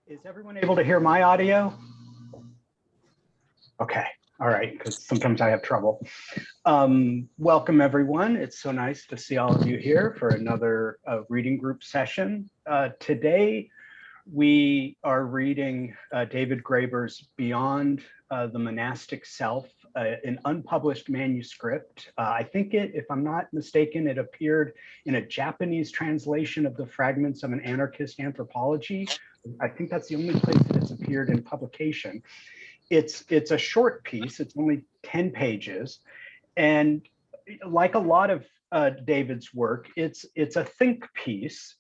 Is everyone able to hear my audio? Okay, all right, because sometimes I have trouble. Welcome everyone. It's so nice to see all of you here for another reading group session. Today, we are reading David Graeber's Beyond the Monastic Self, an unpublished manuscript. I think if I'm not mistaken, it appeared in a Japanese translation of the Fragments of an Anarchist Anthropology. I think that's the only place that it's appeared in publication. It's a short piece, it's only 10 pages. And like a lot of David's work, it's a think piece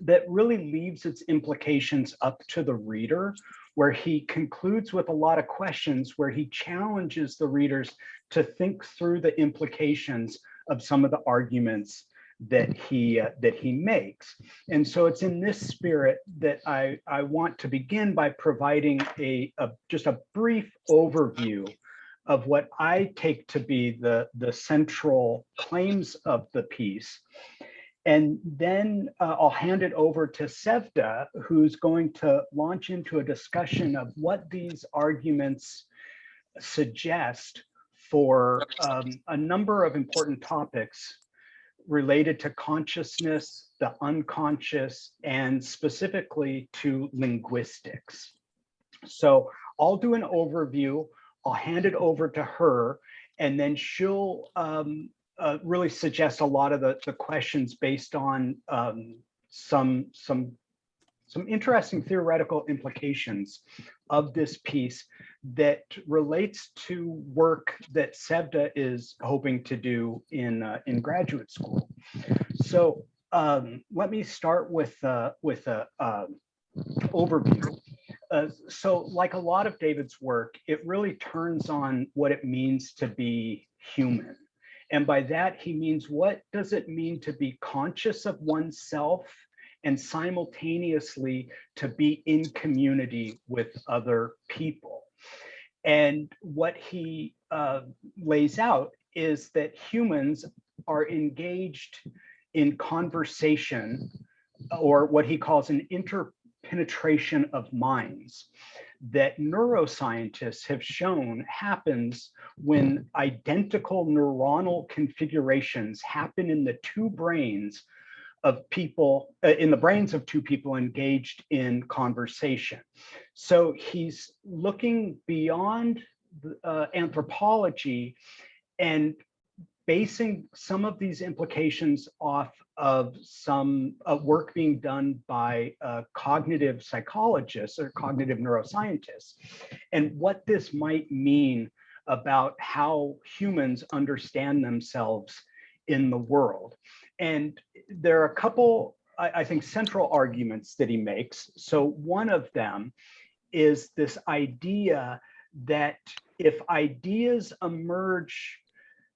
that really leaves its implications up to the reader, where he concludes with a lot of questions, where he challenges the readers to think through the implications of some of the arguments that he makes. And so it's in this spirit that I want to begin by providing just a brief overview of what I take to be the central claims of the piece. And then I'll hand it over to Sevda, who's going to launch into a discussion of what these arguments suggest for a number of important topics related to consciousness, the unconscious, and specifically to linguistics. So I'll do an overview, I'll hand it over to her, and then she'll really suggest a lot of the questions based on some interesting theoretical implications of this piece that relates to work that Sevda is hoping to do in graduate school. So let me start with a overview. So like a lot of David's work, it really turns on what it means to be human. And by that, he means, what does it mean to be conscious of oneself and simultaneously to be in community with other people? And what he lays out is that humans are engaged in conversation, or what he calls an interpenetration of minds, that neuroscientists have shown happens when identical neuronal configurations happen in the two brains of people, in the brains of two people engaged in conversation. So he's looking beyond anthropology and basing some of these implications off of some work being done by cognitive psychologists or cognitive neuroscientists, and what this might mean about how humans understand themselves in the world. And there are a couple, I think, central arguments that he makes. So one of them is this idea that if ideas emerge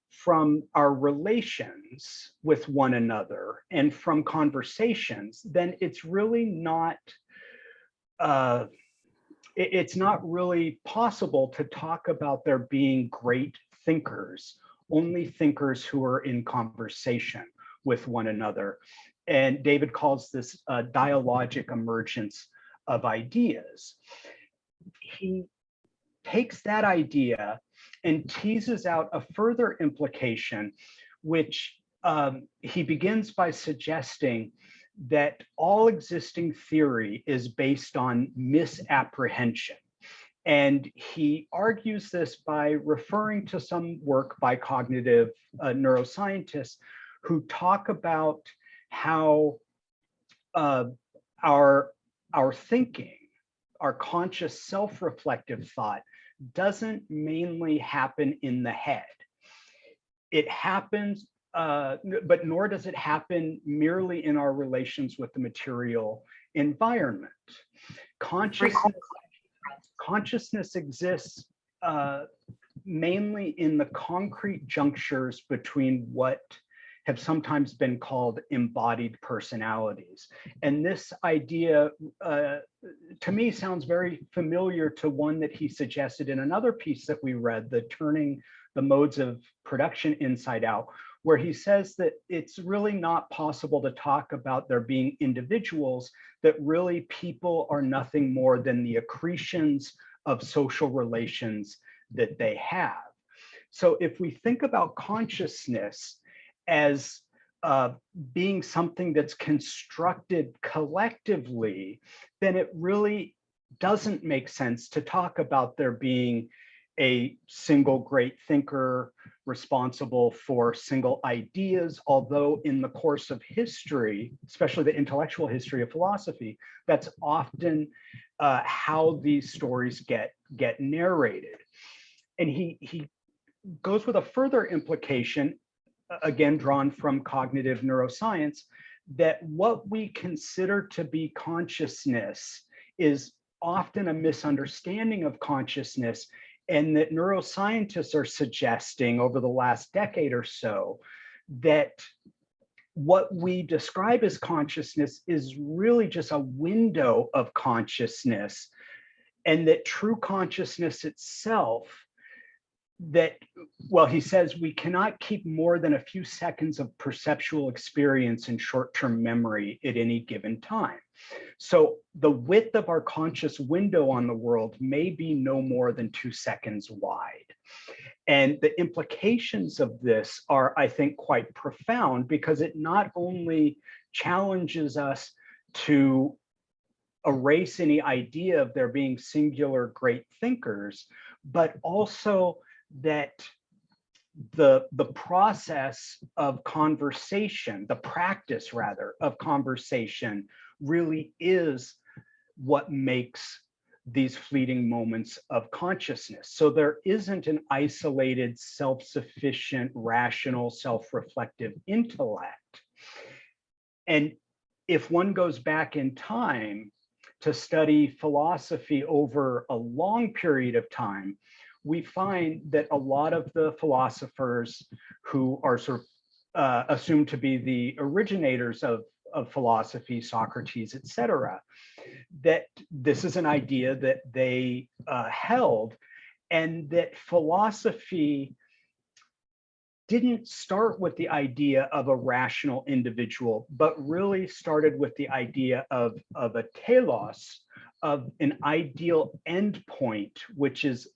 from our relations with one another and from conversations, then it's really not, it's not really possible to talk about there being great thinkers, only thinkers who are in conversation with one another. And David calls this dialogic emergence of ideas. He takes that idea and teases out a further implication, which he begins by suggesting that all existing theory is based on misapprehension. And he argues this by referring to some work by cognitive neuroscientists who talk about how our thinking, our conscious self-reflective thought, doesn't mainly happen in the head. It happens, but nor does it happen merely in our relations with the material environment. Consciousness exists mainly in the concrete junctures between what have sometimes been called embodied personalities. And this idea, to me, sounds very familiar to one that he suggested in another piece that we read, the Turning the Modes of Production Inside Out, where he says that it's really not possible to talk about there being individuals, that really people are nothing more than the accretions of social relations that they have. So if we think about consciousness as being something that's constructed collectively, then it really doesn't make sense to talk about there being a single great thinker responsible for single ideas, although in the course of history, especially the intellectual history of philosophy, that's often how these stories get narrated. And he goes with a further implication, again drawn from cognitive neuroscience, that what we consider to be consciousness is often a misunderstanding of consciousness, and that neuroscientists are suggesting over the last decade or so that what we describe as consciousness is really just a window of consciousness, and that true consciousness itself, that, well, he says we cannot keep more than a few seconds of perceptual experience in short-term memory at any given time. So the width of our conscious window on the world may be no more than 2 seconds wide. And the implications of this are, I think, quite profound, because it not only challenges us to erase any idea of there being singular great thinkers, but also that the process of conversation, the practice rather of conversation, really is what makes these fleeting moments of consciousness. So there isn't an isolated, self-sufficient, rational, self-reflective intellect. And if one goes back in time to study philosophy over a long period of time, we find that a lot of the philosophers who are sort of assumed to be the originators of philosophy, Socrates, etc., that this is an idea that they held, and that philosophy didn't start with the idea of a rational individual, but really started with the idea of a telos, of an ideal endpoint, which is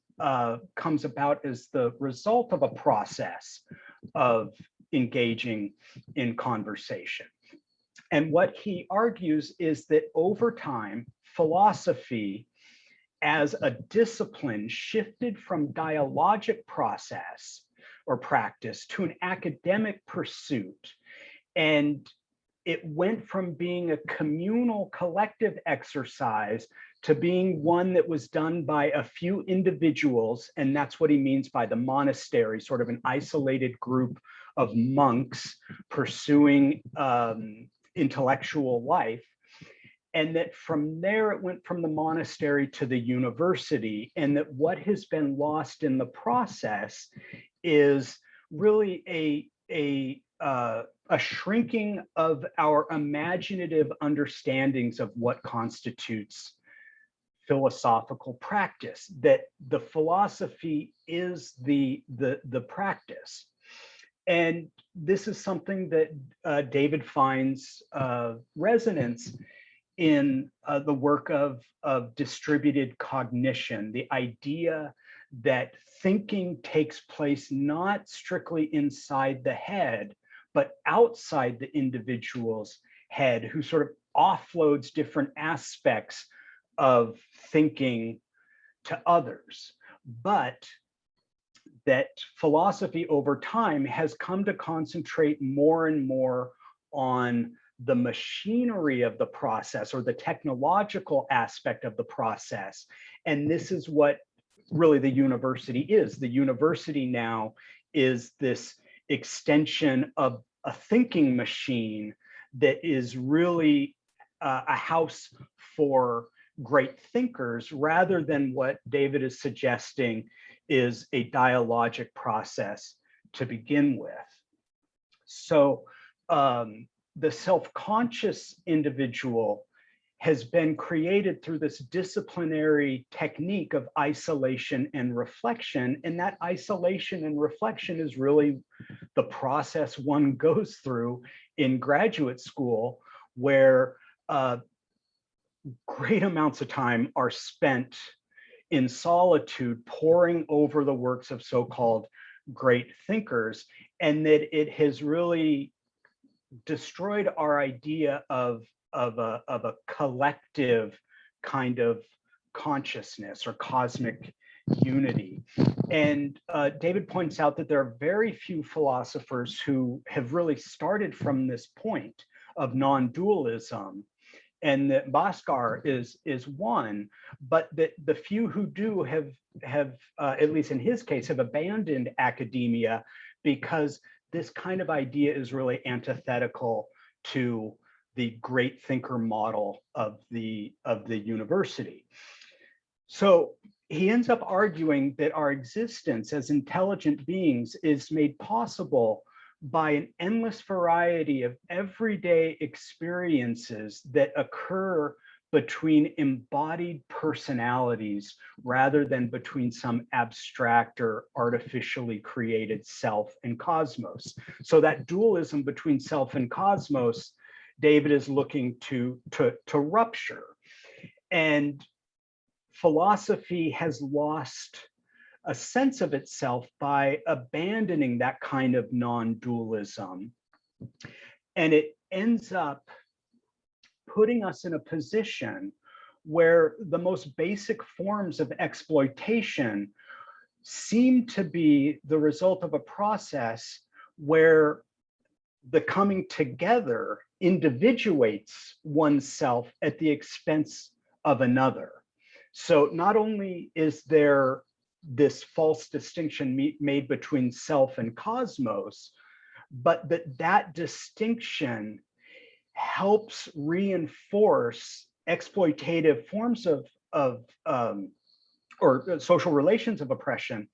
comes about as the result of a process of engaging in conversation. And what he argues is that over time, philosophy as a discipline shifted from dialogic process or practice to an academic pursuit. And it went from being a communal collective exercise to being one that was done by a few individuals. And that's what he means by the monastery, sort of an isolated group of monks pursuing intellectual life. And that from there, it went from the monastery to the university, and that what has been lost in the process is really a shrinking of our imaginative understandings of what constitutes philosophical practice, that the philosophy is the practice. And this is something that David finds resonance in the work of distributed cognition, the idea that thinking takes place not strictly inside the head, but outside the individual's head, who sort of offloads different aspects of thinking to others. But that philosophy over time has come to concentrate more and more on the machinery of the process, or the technological aspect of the process. And this is what really the university is. The university now is this extension of a thinking machine that is really a house for great thinkers, rather than what David is suggesting is a dialogic process to begin with. So the self-conscious individual has been created through this disciplinary technique of isolation and reflection. And that isolation and reflection is really the process one goes through in graduate school, where great amounts of time are spent in solitude, poring over the works of so-called great thinkers, and that it has really destroyed our idea of a collective kind of consciousness or cosmic unity. And David points out that there are very few philosophers who have really started from this point of non-dualism, and that Bhaskar is one, but that the few who do have at least in his case, have abandoned academia because this kind of idea is really antithetical to the great thinker model of the university. So he ends up arguing that our existence as intelligent beings is made possible by an endless variety of everyday experiences that occur between embodied personalities rather than between some abstract or artificially created self and cosmos. So that dualism between self and cosmos, David is looking to rupture. And philosophy has lost a sense of itself by abandoning that kind of non-dualism. And it ends up putting us in a position where the most basic forms of exploitation seem to be the result of a process where the coming together individuates oneself at the expense of another. So not only is there this false distinction made between self and cosmos, but that distinction helps reinforce exploitative forms of or social relations of oppression,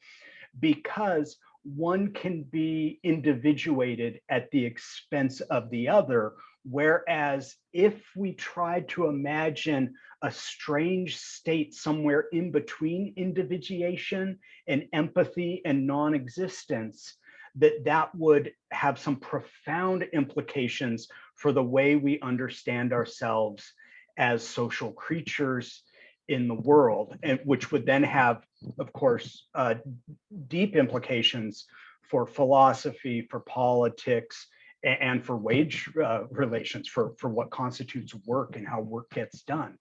because one can be individuated at the expense of the other. Whereas if we tried to imagine a strange state somewhere in between individuation and empathy and non-existence, that would have some profound implications for the way we understand ourselves as social creatures in the world, and which would then have, of course, deep implications for philosophy, for politics, and for wage relations, for what constitutes work and how work gets done.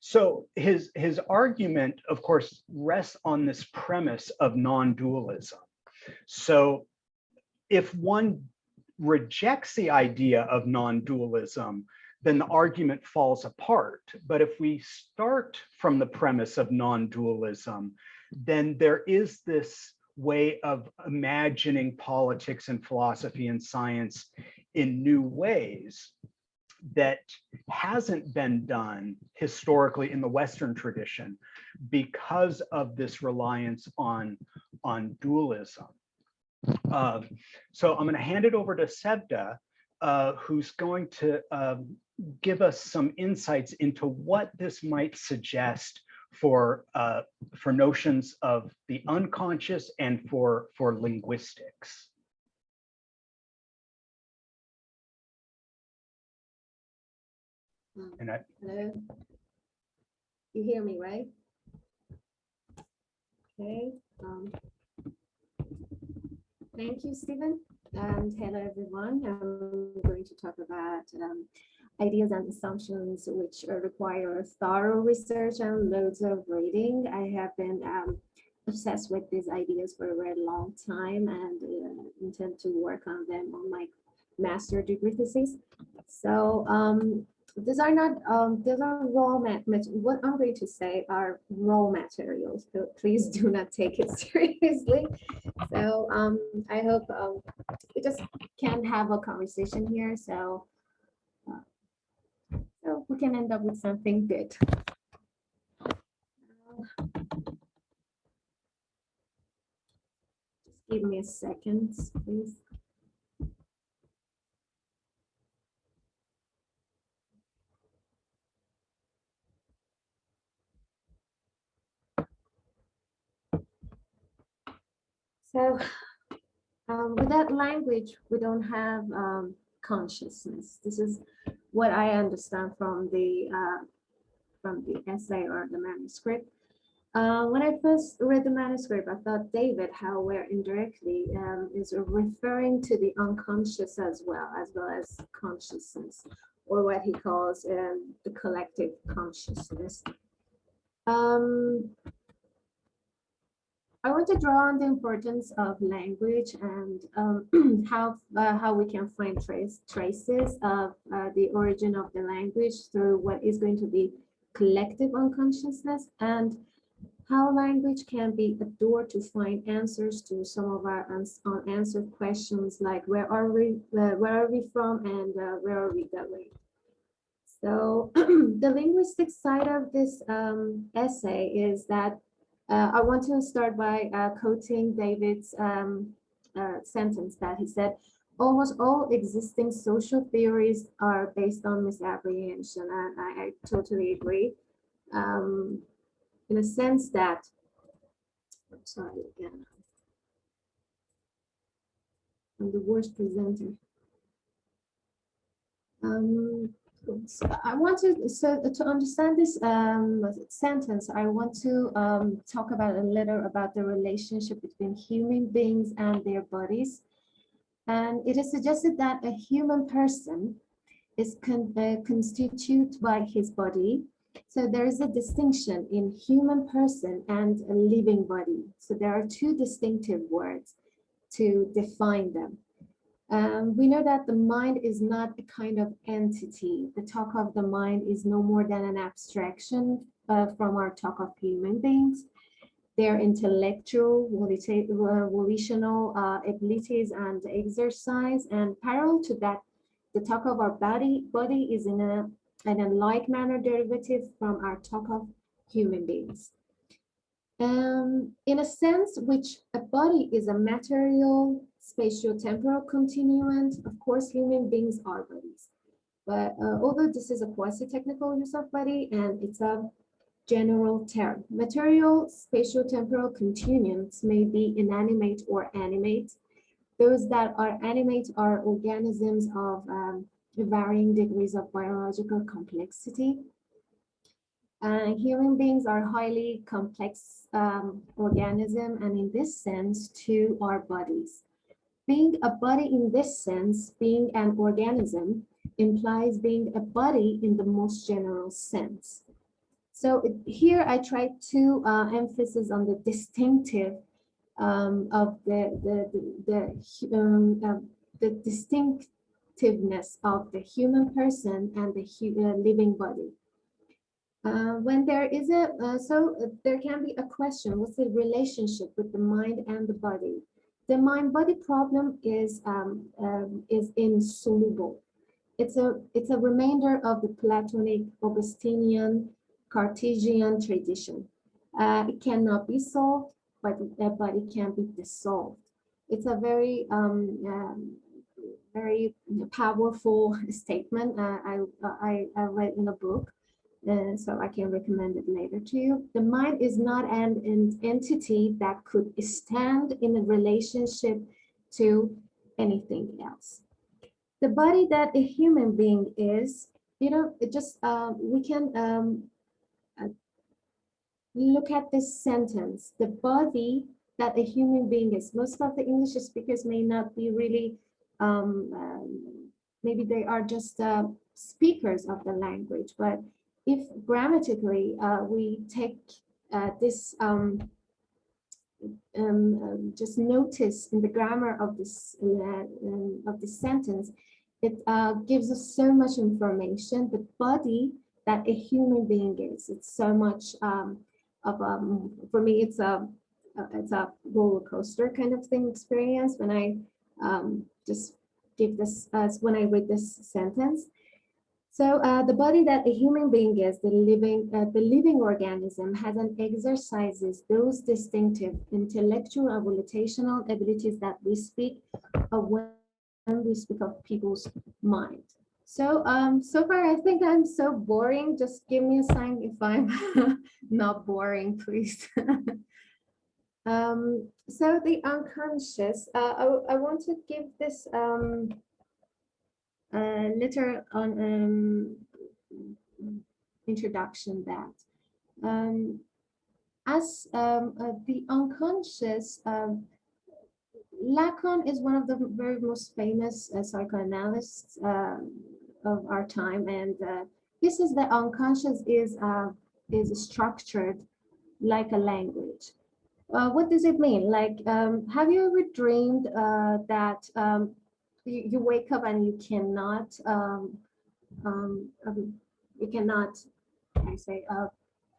So his argument, of course, rests on this premise of non-dualism. So if one rejects the idea of non-dualism, then the argument falls apart. But if we start from the premise of non-dualism, then there is this way of imagining politics and philosophy and science in new ways that hasn't been done historically in the Western tradition because of this reliance on dualism. So I'm going to hand it over to Sevda, who's going to give us some insights into what this might suggest for notions of the unconscious and for linguistics. And hello, you hear me, right? Okay. Thank you, Stephen. And hello, everyone. I'm going to talk about ideas and assumptions which require thorough research and loads of reading. I have been obsessed with these ideas for a very long time and intend to work on them on my master's degree thesis. So these are not these are raw what I'm going to say are raw materials, so please do not take it seriously. So I hope we just can have a conversation here, so we can end up with something good. Just give me a second, please. So without language, we don't have consciousness. This is what I understand from the essay or the manuscript. When I first read the manuscript, I thought David, however, indirectly is referring to the unconscious as well as consciousness, or what he calls the collective consciousness. I want to draw on the importance of language and how we can find traces of the origin of the language through what is going to be collective unconsciousness, and how language can be a door to find answers to some of our unanswered questions, like where are we from, and where are we going. So the linguistic side of this essay is that I want to start by quoting David's sentence that he said, almost all existing social theories are based on misapprehension. And I totally agree. In a sense that, I'm sorry again, I'm the worst presenter. So I want to understand this sentence, I want to talk about a little about the relationship between human beings and their bodies. And it is suggested that a human person is constituted by his body. So there is a distinction in human person and a living body. So there are two distinctive words to define them. We know that the mind is not a kind of entity. The talk of the mind is no more than an abstraction from our talk of human beings. Their intellectual, volitional abilities and exercise, and parallel to that, the talk of our body is in a like manner derivative from our talk of human beings. In a sense, which a body is a material, spatio-temporal continuum. Of course, human beings are bodies. But although this is a quasi-technical use of body, and it's a general term, material, spatio-temporal continuums may be inanimate or animate. Those that are animate are organisms of varying degrees of biological complexity. Human beings are highly complex organism, and in this sense, too, are bodies. Being a body in this sense, being an organism, implies being a body in the most general sense. So here I try to emphasis on the distinctive of the distinctiveness of the human person and the living body. When there is there can be a question: what's the relationship with the mind and the body? The mind-body problem is insoluble. It's a remainder of the Platonic, Augustinian, Cartesian tradition. It cannot be solved, but it can be dissolved. It's a very very powerful statement. I read in a book. So I can recommend it later to you. The mind is not an entity that could stand in a relationship to anything else. The body that a human being is, it just we can look at this sentence. The body that a human being is. Most of the English speakers may not be really, maybe they are just speakers of the language, but if grammatically we take this, just notice in the grammar of this sentence, it gives us so much information. The body that a human being is, it's so much for me, it's a roller coaster kind of thing experience when I just give this when I read this sentence. So the body that a human being is, the living organism, has and exercises those distinctive intellectual or volitional abilities that we speak of when we speak of people's mind. So so far I think I'm so boring. Just give me a sign if I'm not boring, please. So the unconscious, I want to give this little introduction that as the unconscious, Lacan is one of the very most famous psychoanalysts of our time, and he says that unconscious is structured like a language. What does it mean? Like, have you ever dreamed that you wake up and um, you cannot, I say,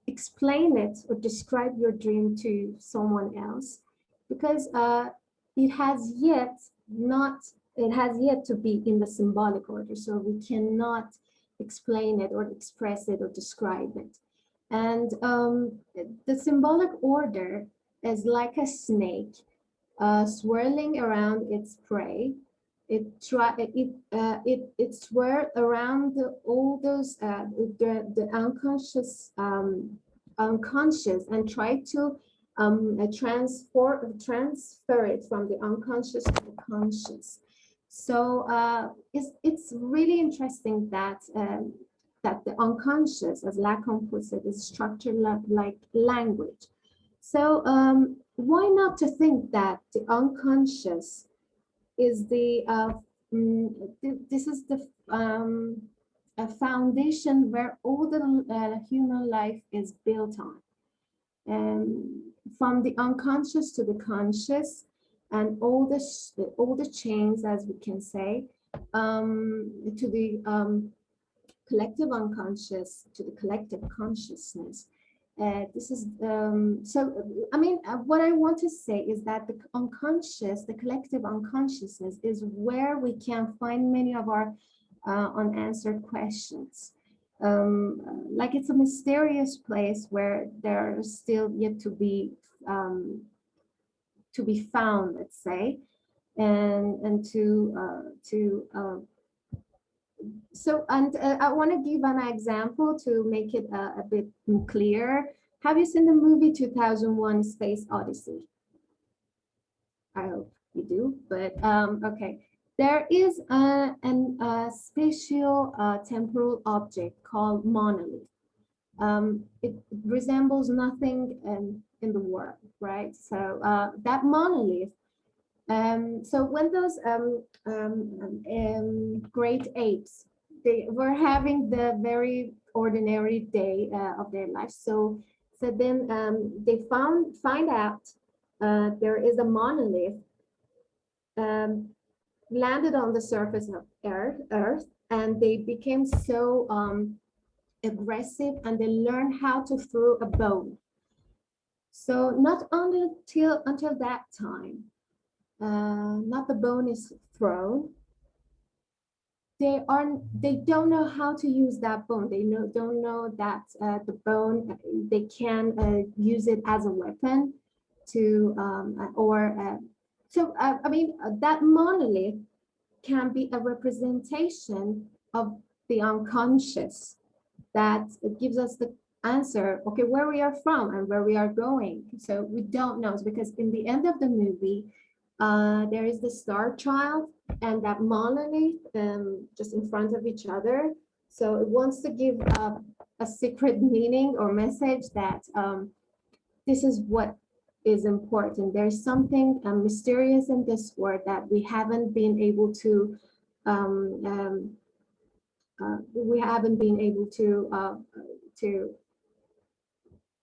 explain it or describe your dream to someone else because it has yet not, it has yet to be in the symbolic order. So we cannot explain it or express it or describe it. And the symbolic order is like a snake swirling around its prey. It swirl around all those the unconscious and try to transfer it from the unconscious to the conscious. So it's really interesting that that the unconscious, as Lacan puts it, is structured like language. So why not to think that the unconscious is the this is the a foundation where all the human life is built on, from the unconscious to the conscious, and all the chains, as we can say, to the collective unconscious, to the collective consciousness. This is so. I mean, what I want to say is that the unconscious, the collective unconsciousness, is where we can find many of our unanswered questions. Like it's a mysterious place where there are still yet to be found, let's say, and so, and I want to give an example to make it a bit clearer. Have you seen the movie 2001: Space Odyssey? I hope you do, but okay. There is a spatial temporal object called monolith. It resembles nothing in the world, right? So that monolith. So when those great apes, they were having the very ordinary day of their life. So then they find out there is a monolith landed on the surface of Earth, and they became so aggressive, and they learned how to throw a bone. So not only until that time. Not the bone is thrown. They don't know how to use that bone. They don't know that the bone, they can use it as a weapon to I mean that monolith can be a representation of the unconscious that gives us the answer, okay, where we are from and where we are going. So we don't know, because in the end of the movie, there is the star child and that monolith just in front of each other. So it wants to give a secret meaning or message that this is what is important. There's something mysterious in this world that we haven't been able to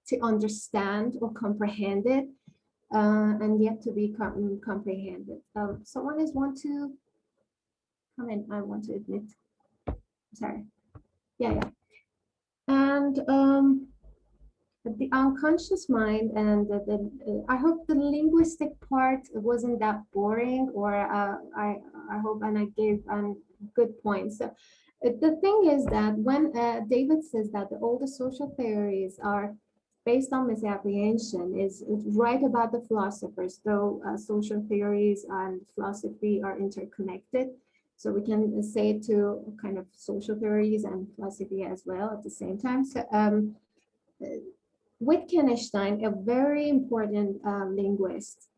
to understand or comprehend it. And yet to be comprehended. Someone is want to come in. I want to admit. Sorry. Yeah. And the unconscious mind, and I hope the linguistic part wasn't that boring, or I hope, and I gave good points. So the thing is that when David says that all the social theories are based on misapprehension, is right about the philosophers, though social theories and philosophy are interconnected. So we can say it to kind of social theories and philosophy as well at the same time. So Wittgenstein, a very important linguist,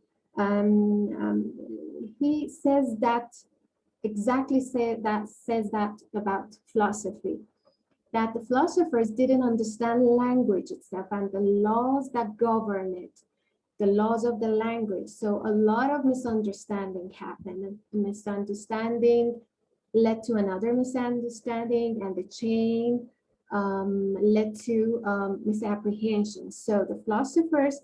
he says that says that about philosophy, that the philosophers didn't understand language itself and the laws that govern it, the laws of the language. So a lot of misunderstanding happened. A misunderstanding led to another misunderstanding, and the chain led to misapprehension. So the philosophers,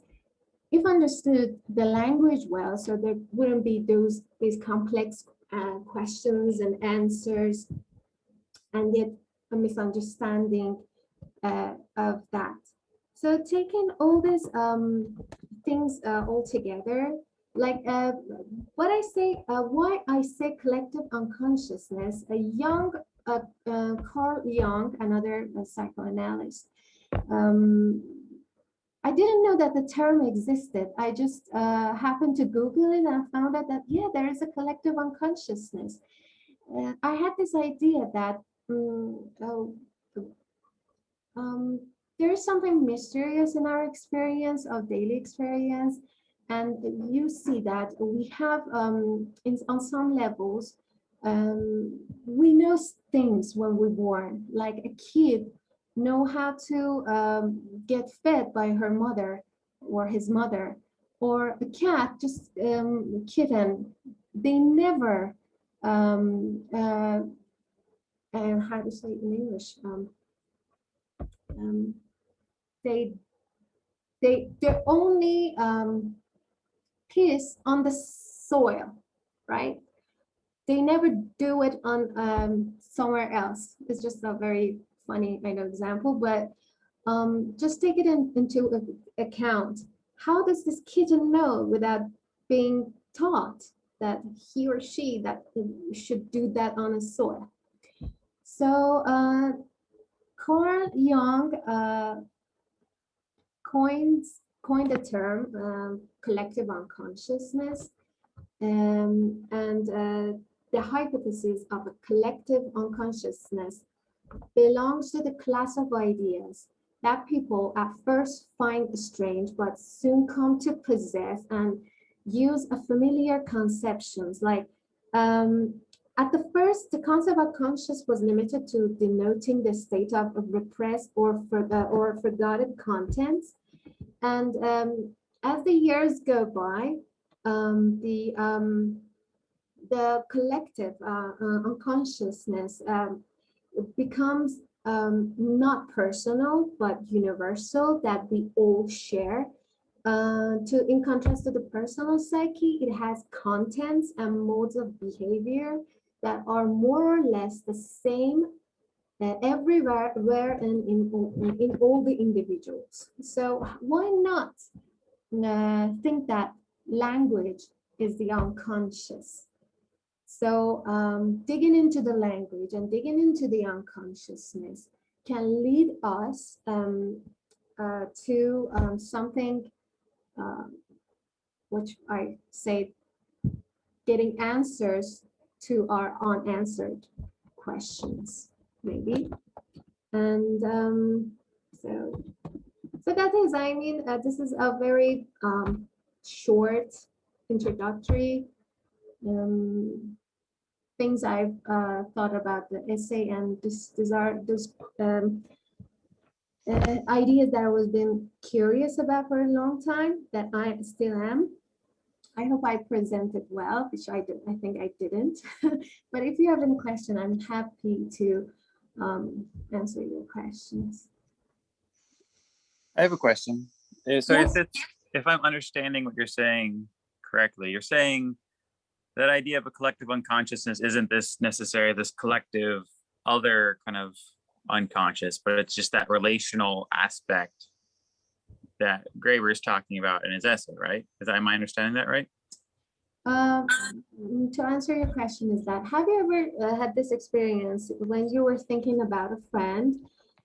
if understood the language well, so there wouldn't be these complex questions and answers, and yet a misunderstanding of that. So taking all these things all together, like why I say collective unconsciousness, Carl Jung, another psychoanalyst, I didn't know that the term existed. I just happened to Google it and I found out that, yeah, there is a collective unconsciousness. I had this idea that there is something mysterious in our experience, our daily experience. And you see that we have, on some levels, we know things when we're born, like a kid know how to get fed by her mother or his mother, or a cat, just kitten, they never, and how to say it in English, they only piss on the soil, right? They never do it on somewhere else. It's just a very funny kind of example, but just take it into account. How does this kitten know without being taught that he or she that should do that on a soil? So Carl Jung coined the term collective unconsciousness, and the hypothesis of a collective unconsciousness belongs to the class of ideas that people at first find strange, but soon come to possess and use a familiar conceptions. Like at the first, the concept of conscious was limited to denoting the state of repressed or forgotten contents. And as the years go by, the collective unconsciousness becomes not personal, but universal, that we all share. In contrast to the personal psyche, it has contents and modes of behavior that are more or less the same everywhere and in all the individuals. So why not think that language is the unconscious? So digging into the language and digging into the unconsciousness can lead us to something which I say getting answers to our unanswered questions, maybe. And so that is, I mean, this is a very short introductory things I've thought about the essay, and these are those ideas that I was been curious about for a long time, that I still am. I hope I presented well, which I think I didn't. But if you have any question, I'm happy to answer your questions. I have a question. So Yes. if I'm understanding what you're saying correctly, you're saying that idea of a collective unconsciousness isn't this collective other kind of unconscious, but it's just that relational aspect that Graeber is talking about in his essay, right? Am I understanding that right? To answer your question is that, have you ever had this experience when you were thinking about a friend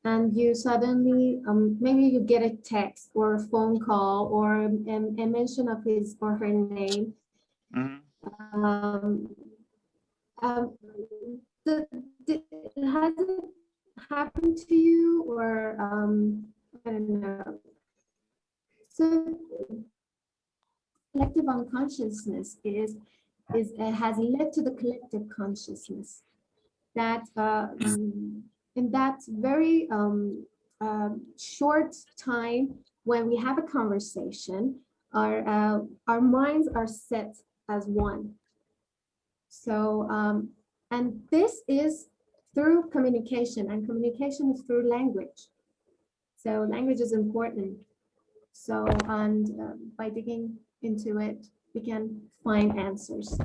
and you suddenly, maybe you get a text or a phone call or a mention of his or her name. Mm-hmm. Has it happened to you, or I don't know, So collective unconsciousness has led to the collective consciousness that in that very short time when we have a conversation, our minds are set as one. So and this is through communication, and communication is through language. So language is important. So, and by digging into it, we can find answers.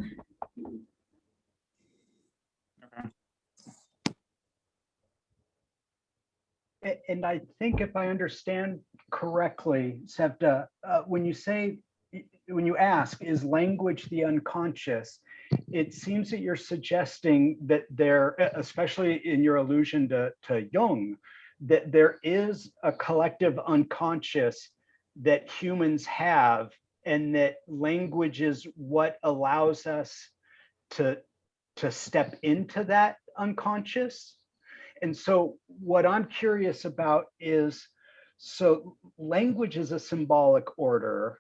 And I think if I understand correctly, Sevda, when you ask, is language the unconscious? It seems that you're suggesting that there, especially in your allusion to Jung, that there is a collective unconscious that humans have, and that language is what allows us to step into that unconscious. And so what I'm curious about is, so language is a symbolic order.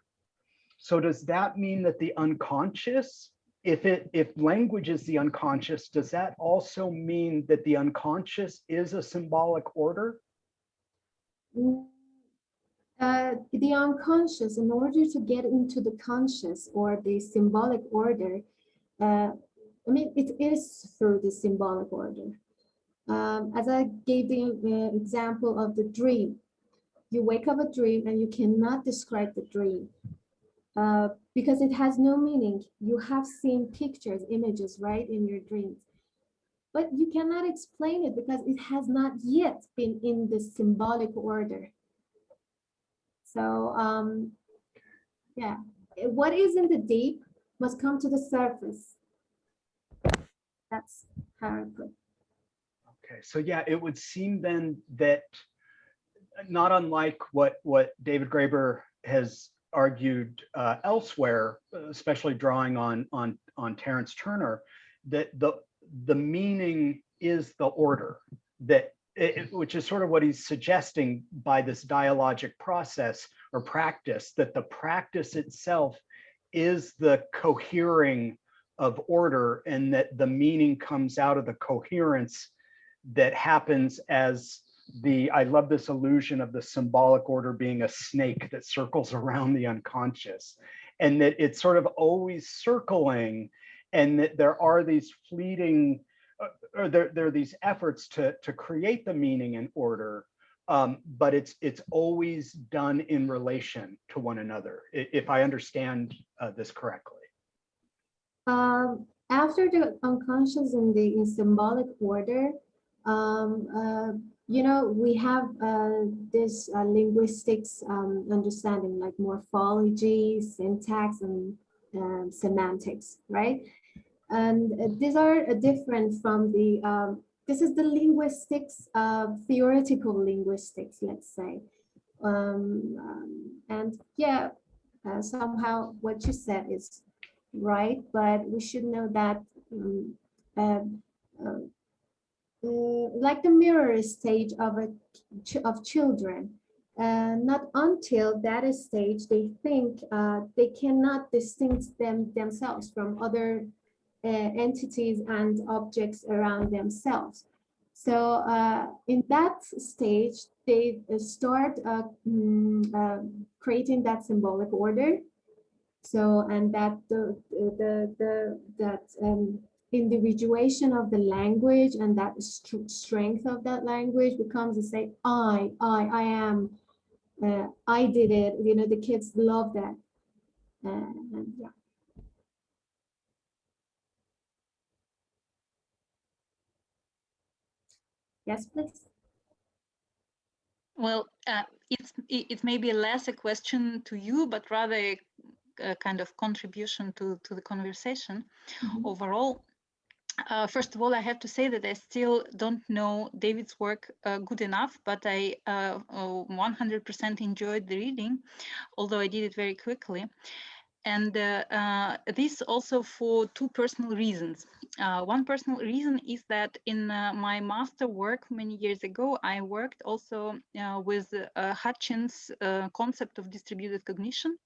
So does that mean that the unconscious, if language is the unconscious, does that also mean that the unconscious is a symbolic order? The unconscious, in order to get into the conscious or the symbolic order, I mean, it is through the symbolic order. As I gave the example of the dream, you wake up a dream and you cannot describe the dream because it has no meaning. You have seen pictures, images, right, in your dreams, but you cannot explain it because it has not yet been in the symbolic order. So yeah, what is in the deep must come to the surface. That's how I put it. Okay, so yeah, it would seem then that, not unlike what David Graeber has argued elsewhere, especially drawing on Terence Turner, that the meaning is the order, that which is sort of what he's suggesting by this dialogic process or practice, that the practice itself is the cohering of order, and that the meaning comes out of the coherence that happens as I love this illusion of the symbolic order being a snake that circles around the unconscious, and that it's sort of always circling, and that there are these fleeting, or there are these efforts to create the meaning and order, but it's always done in relation to one another, if I understand this correctly. After the unconscious in symbolic order, you know, we have this linguistics understanding, like morphology, syntax, and semantics, right? And these are different from the, this is the linguistics, theoretical linguistics, let's say. And yeah, somehow what you said is right, but we should know that like the mirror stage of children, not until that stage they think they cannot distinguish themselves from other entities and objects around themselves. So in that stage, they start creating that symbolic order. So, and that individuation of the language and that strength of that language becomes to say, I am, I did it. You know, the kids love that. And yeah. Yes, please. Well, it's maybe less a question to you, but rather a kind of contribution to the conversation. Mm-hmm. Overall. First of all, I have to say that I still don't know David's work good enough, but I 100% enjoyed the reading, although I did it very quickly. And this also for two personal reasons. One personal reason is that in my master work many years ago, I worked also with Hutchins' concept of distributed cognition,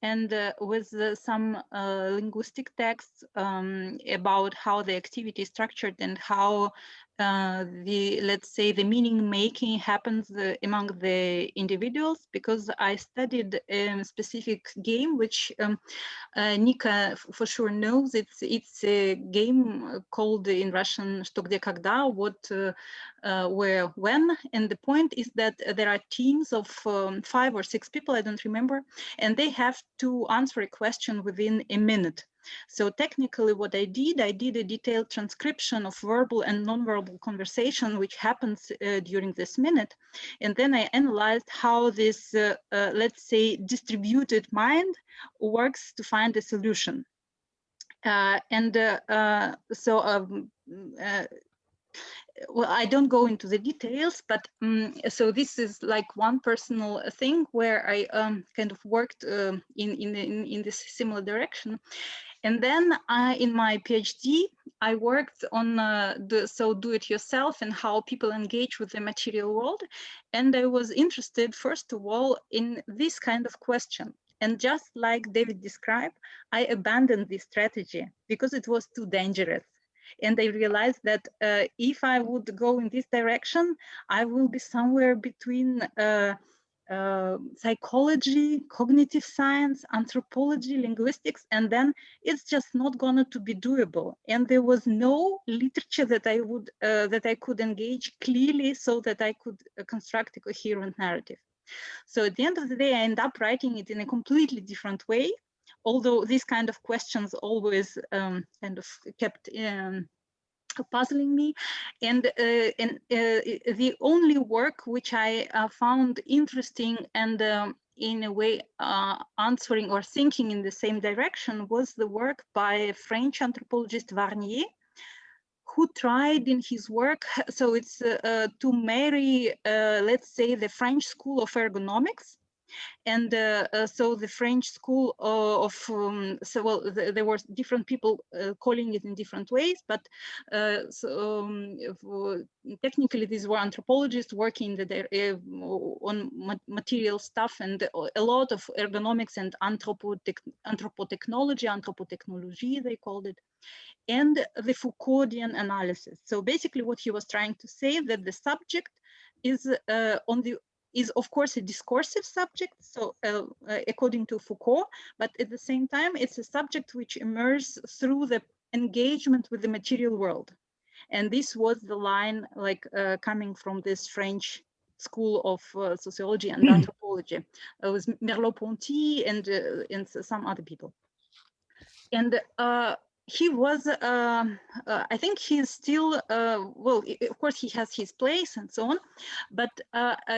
and with some linguistic texts about how the activity is structured and how let's say the meaning making happens among the individuals, because I studied a specific game which Nika for sure knows. It's a game called in Russian "Что, где, когда," what, where, when, and the point is that there are teams of 5 or 6 people, I don't remember, and they have to answer a question within a minute. So technically what I did a detailed transcription of verbal and non-verbal conversation which happens during this minute. And then I analyzed how this, let's say, distributed mind works to find a solution. Well, I don't go into the details, but so this is like one personal thing where I kind of worked in this similar direction. And then in my PhD, I worked on do-it-yourself and how people engage with the material world. And I was interested, first of all, in this kind of question. And just like David described, I abandoned this strategy because it was too dangerous. And I realized that if I would go in this direction, I will be somewhere between psychology, cognitive science, anthropology, linguistics, and then it's just not going to be doable. And there was no literature that I could engage clearly so that I could construct a coherent narrative. So at the end of the day, I end up writing it in a completely different way, although these kind of questions always kind of kept puzzling me. And the only work which I found interesting and in a way answering or thinking in the same direction was the work by French anthropologist Varnier, who tried in his work, so it's to marry, let's say, the French school of ergonomics. And so the French school there were different people calling it in different ways, but technically these were anthropologists working on material stuff, and a lot of ergonomics and anthropotechnology, they called it, and the Foucauldian analysis. So basically what he was trying to say that the subject is is of course a discursive subject, so according to Foucault, but at the same time it's a subject which emerges through the engagement with the material world. And this was the line like coming from this French school of sociology and anthropology. It was Merleau-Ponty and some other people. And he was, I think he's still, well, of course he has his place and so on, but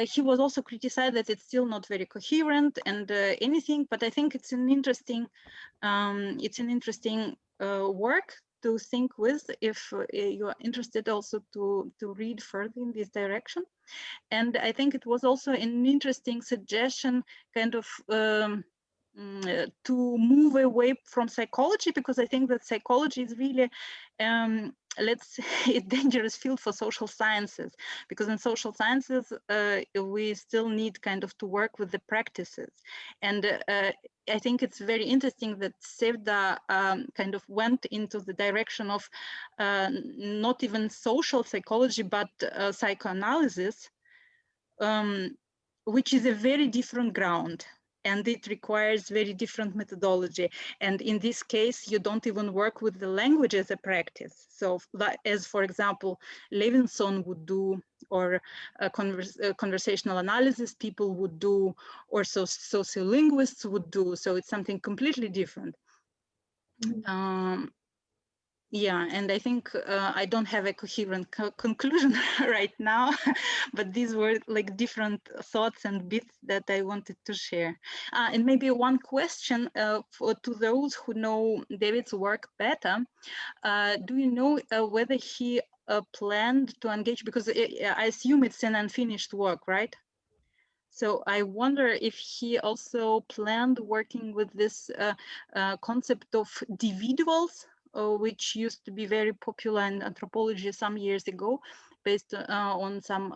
he was also criticized that it's still not very coherent and anything, but I think it's an interesting work to think with if you are interested also to read further in this direction. And I think it was also an interesting suggestion kind of to move away from psychology, because I think that psychology is really, let's say, a dangerous field for social sciences, because in social sciences, we still need kind of to work with the practices. And I think it's very interesting that Sevda kind of went into the direction of not even social psychology, but psychoanalysis, which is a very different ground. And it requires very different methodology. And in this case, you don't even work with the language as a practice. So as, for example, Levinson would do, or conversational analysis people would do, or sociolinguists would do. So it's something completely different. Yeah, and I think I don't have a coherent conclusion right now, but these were like different thoughts and bits that I wanted to share. And maybe one question to those who know David's work better. Do you know whether he planned to engage, because I assume it's an unfinished work, right? So I wonder if he also planned working with this concept of individuals, which used to be very popular in anthropology some years ago, based on some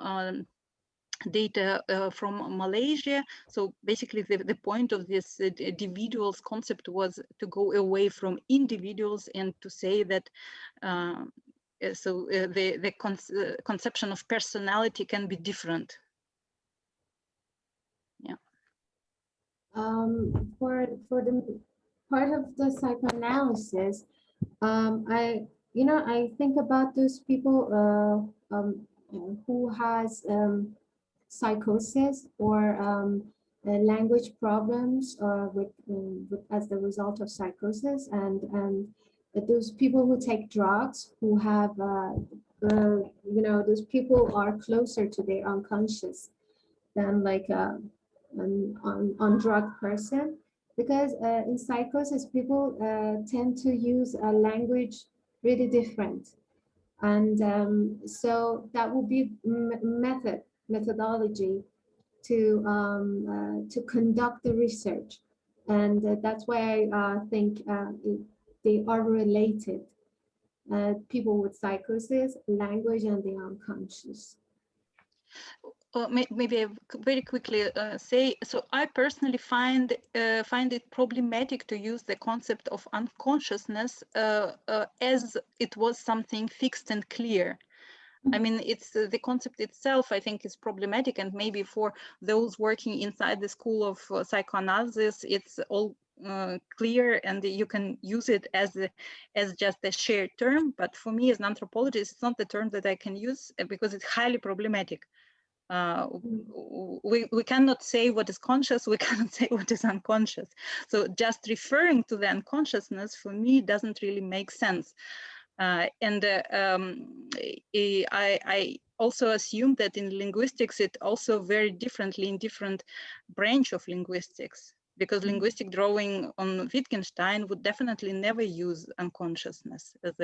data from Malaysia. So basically the point of this individuals concept was to go away from individuals and to say that the conception of personality can be different. Yeah. For the part of the psychoanalysis, I think about those people who has psychosis or language problems with as the result of psychosis, and those people who take drugs, who have those people are closer to their unconscious than like on drug person, because in psychosis people tend to use a language really different, and so that would be methodology to conduct the research, and that's why I think they are related. People with psychosis, language, and the unconscious. Maybe I very quickly say, so I personally find it problematic to use the concept of unconsciousness as it was something fixed and clear. I mean, it's the concept itself, I think, is problematic, and maybe for those working inside the school of psychoanalysis, it's all clear and you can use it as just a shared term. But for me as an anthropologist, it's not the term that I can use because it's highly problematic. We cannot say what is conscious, we cannot say what is unconscious. So just referring to the unconsciousness for me doesn't really make sense. I also assume that in linguistics it also very differently in different branch of linguistics, because linguistic drawing on Wittgenstein would definitely never use unconsciousness as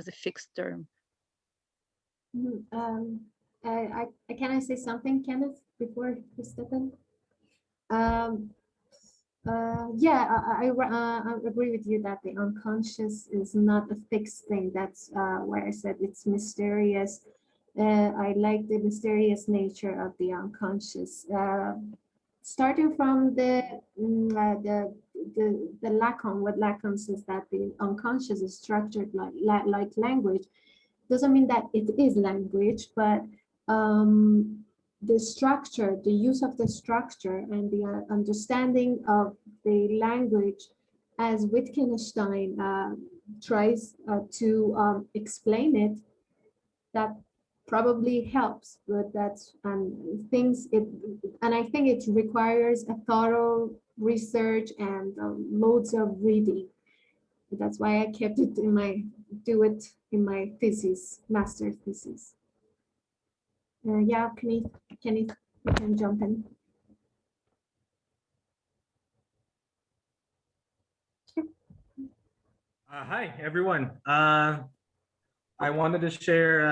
a fixed term. Can I say something, Kenneth, before you step in? Yeah, I agree with you that the unconscious is not a fixed thing. That's why I said it's mysterious. I like the mysterious nature of the unconscious. Starting from the Lacan, what Lacan says that the unconscious is structured like language. Doesn't mean that it is language, but the structure, the use of the structure and the understanding of the language, as Wittgenstein tries to explain it, that probably helps. But that's and I think it requires a thorough research and loads of reading. That's why I kept it in my thesis, master thesis. Yeah, Kenneth, you can jump in. Sure. Hi, everyone. I wanted to share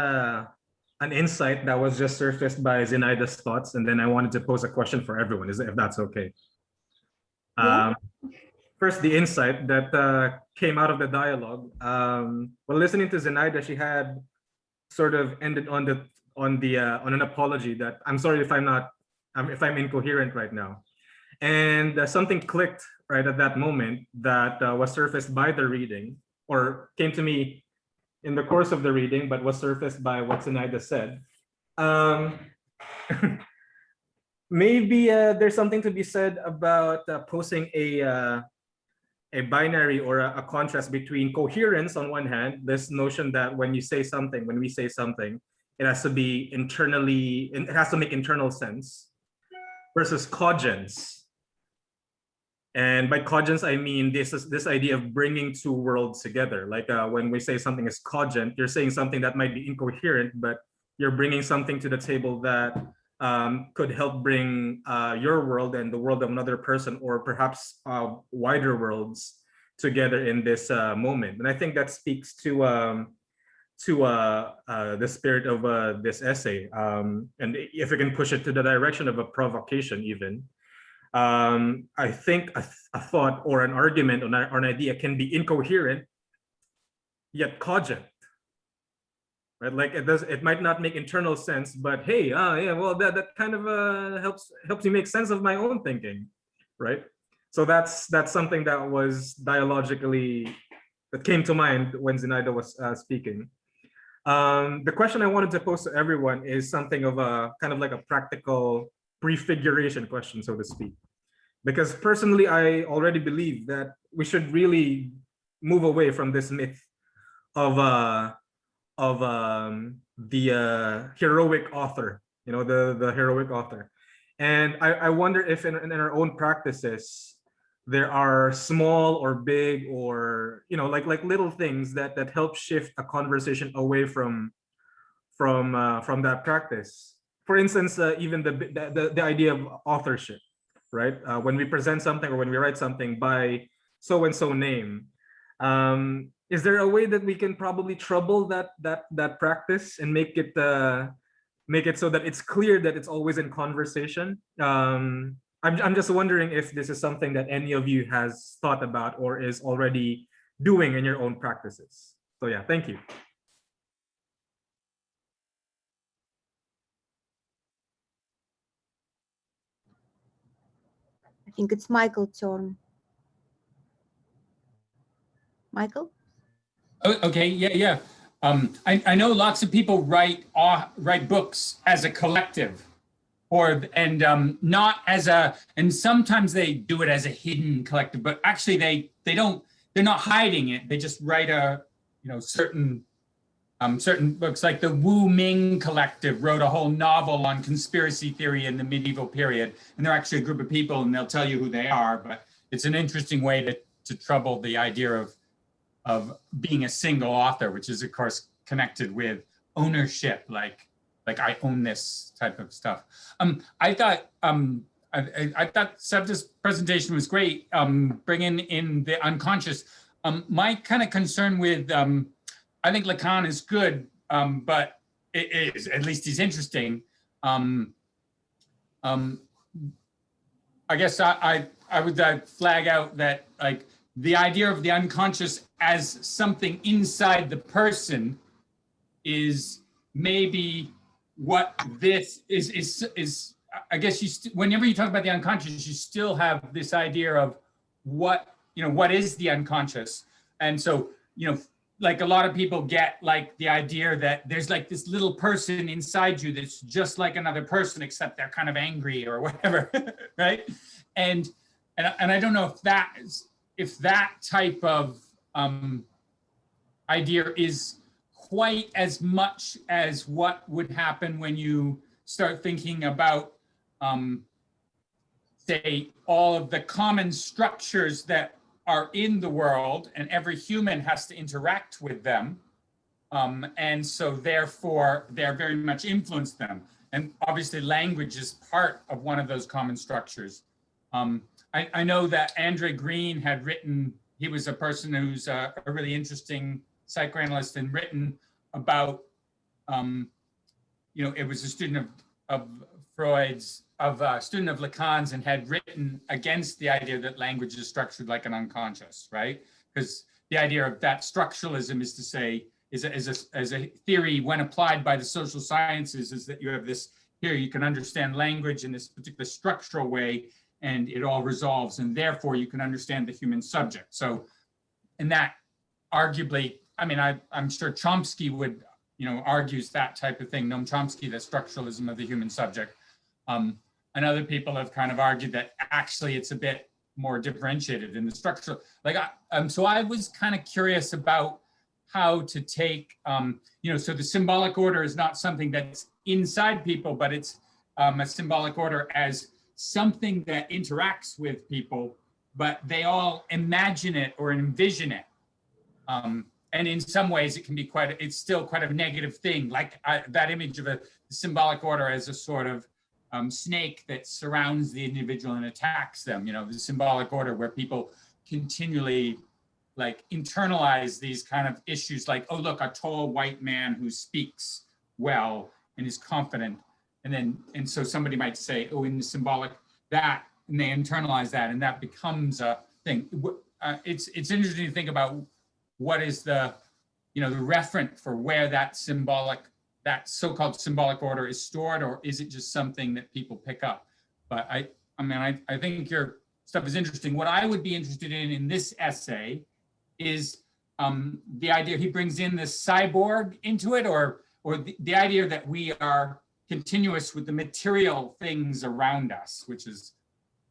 an insight that was just surfaced by Zinaida's thoughts, and then I wanted to pose a question for everyone, if that's okay. Yeah. First, the insight that came out of the dialogue. While listening to Zinaida, she had sort of ended on an apology that I'm sorry if I'm incoherent right now, and something clicked right at that moment that was surfaced by the reading, or came to me in the course of the reading, but was surfaced by what Zinaida said. Maybe there's something to be said about posing a binary or a contrast between coherence on one hand, this notion that when we say something, it has to be it has to make internal sense, versus cogence. And by cogence, I mean this idea of bringing two worlds together. Like when we say something is cogent, you're saying something that might be incoherent, but you're bringing something to the table that could help bring your world and the world of another person, or perhaps wider worlds together in this moment. And I think that speaks to the spirit of this essay, and if we can push it to the direction of a provocation even. I think a thought or an argument or an idea can be incoherent yet cogent, right? Like it might not make internal sense, but hey, yeah, well, that kind of helps me make sense of my own thinking, right? So that's something that was dialogically that came to mind when Zinaida was speaking. The question I wanted to pose to everyone is something of a kind of like a practical prefiguration question, so to speak. Because personally, I already believe that we should really move away from this myth of the heroic author, you know, the heroic author. And I wonder if in our own practices, there are small or big or, you know, like little things that help shift a conversation away from that practice. For instance, even the idea of authorship, right? When we present something or when we write something by so-and-so name, is there a way that we can probably trouble that practice and make it so that it's clear that it's always in conversation? I'm just wondering if this is something that any of you has thought about or is already doing in your own practices. So yeah, thank you. I think it's Michael's turn. Michael? Oh, okay, yeah. I know lots of people write books as a collective, not as and sometimes they do it as a hidden collective, but actually they're not hiding it. They just write certain books, like the Wu Ming Collective wrote a whole novel on conspiracy theory in the medieval period, and they're actually a group of people, and they'll tell you who they are. But it's an interesting way to trouble the idea of being a single author, which is of course connected with ownership, like I own this type of stuff. I thought Sevda's presentation was great, bringing in the unconscious. My kind of concern with, I think Lacan is good, but it is, at least he's interesting. I guess I would flag out that, like, the idea of the unconscious as something inside the person is maybe what this is. I guess whenever you talk about the unconscious, you still have this idea of what is the unconscious. And so, like a lot of people get like the idea that there's like this little person inside you that's just like another person, except they're kind of angry or whatever, right? And I don't know if that type of idea is quite as much as what would happen when you start thinking about, say, all of the common structures that are in the world, and every human has to interact with them. And so therefore, they're very much influenced them. And obviously language is part of one of those common structures. I know that Andre Green had written, he was a person who's a really interesting psychoanalyst and written about, it was a student of Freud's, a student of Lacan's, and had written against the idea that language is structured like an unconscious, right? Because the idea of that structuralism is to say, is a theory when applied by the social sciences, is that you have this, here you can understand language in this particular structural way, and it all resolves, and therefore you can understand the human subject. So, and that arguably, I mean, I'm sure Chomsky would, argues that type of thing, Noam Chomsky, the structuralism of the human subject. And other people have kind of argued that actually it's a bit more differentiated in the structure. Like, so I was kind of curious about how to take, so the symbolic order is not something that's inside people, but it's a symbolic order as something that interacts with people, but they all imagine it or envision it. And in some ways it can be it's still quite a negative thing. Like that image of a symbolic order as a sort of snake that surrounds the individual and attacks them, the symbolic order where people continually like internalize these kind of issues like, oh, look, a tall white man who speaks well and is confident. And so somebody might say, oh, in the symbolic that, and they internalize that, and that becomes a thing. It's interesting to think about what is the, the referent for where that so-called symbolic order is stored, or is it just something that people pick up? But I think your stuff is interesting. What I would be interested in this essay is the idea he brings in this cyborg into it, or the idea that we are continuous with the material things around us, which is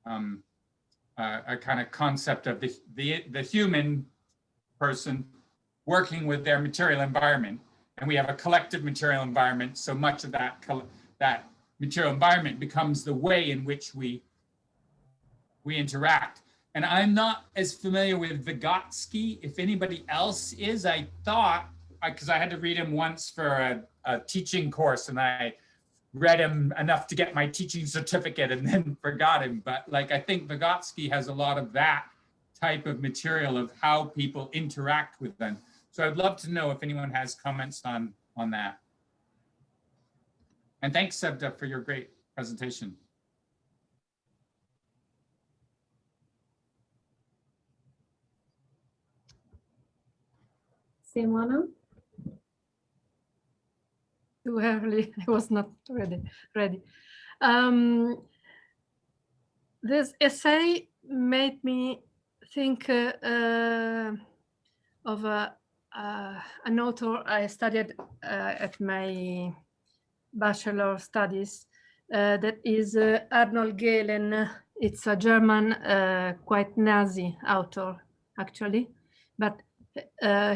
a kind of concept of the human person working with their material environment. And we have a collective material environment. So much of that material environment becomes the way in which we interact. And I'm not as familiar with Vygotsky. If anybody else is, I thought, because I had to read him once for a teaching course, and I read him enough to get my teaching certificate and then forgot him. But like, I think Vygotsky has a lot of that type of material of how people interact with them. So I'd love to know if anyone has comments on that. And thanks, Sevda, for your great presentation. Simona? Too early. I was not ready. This essay made me think of an author I studied at my Bachelor studies. That is Arnold Gehlen. It's a German, quite Nazi author, actually, but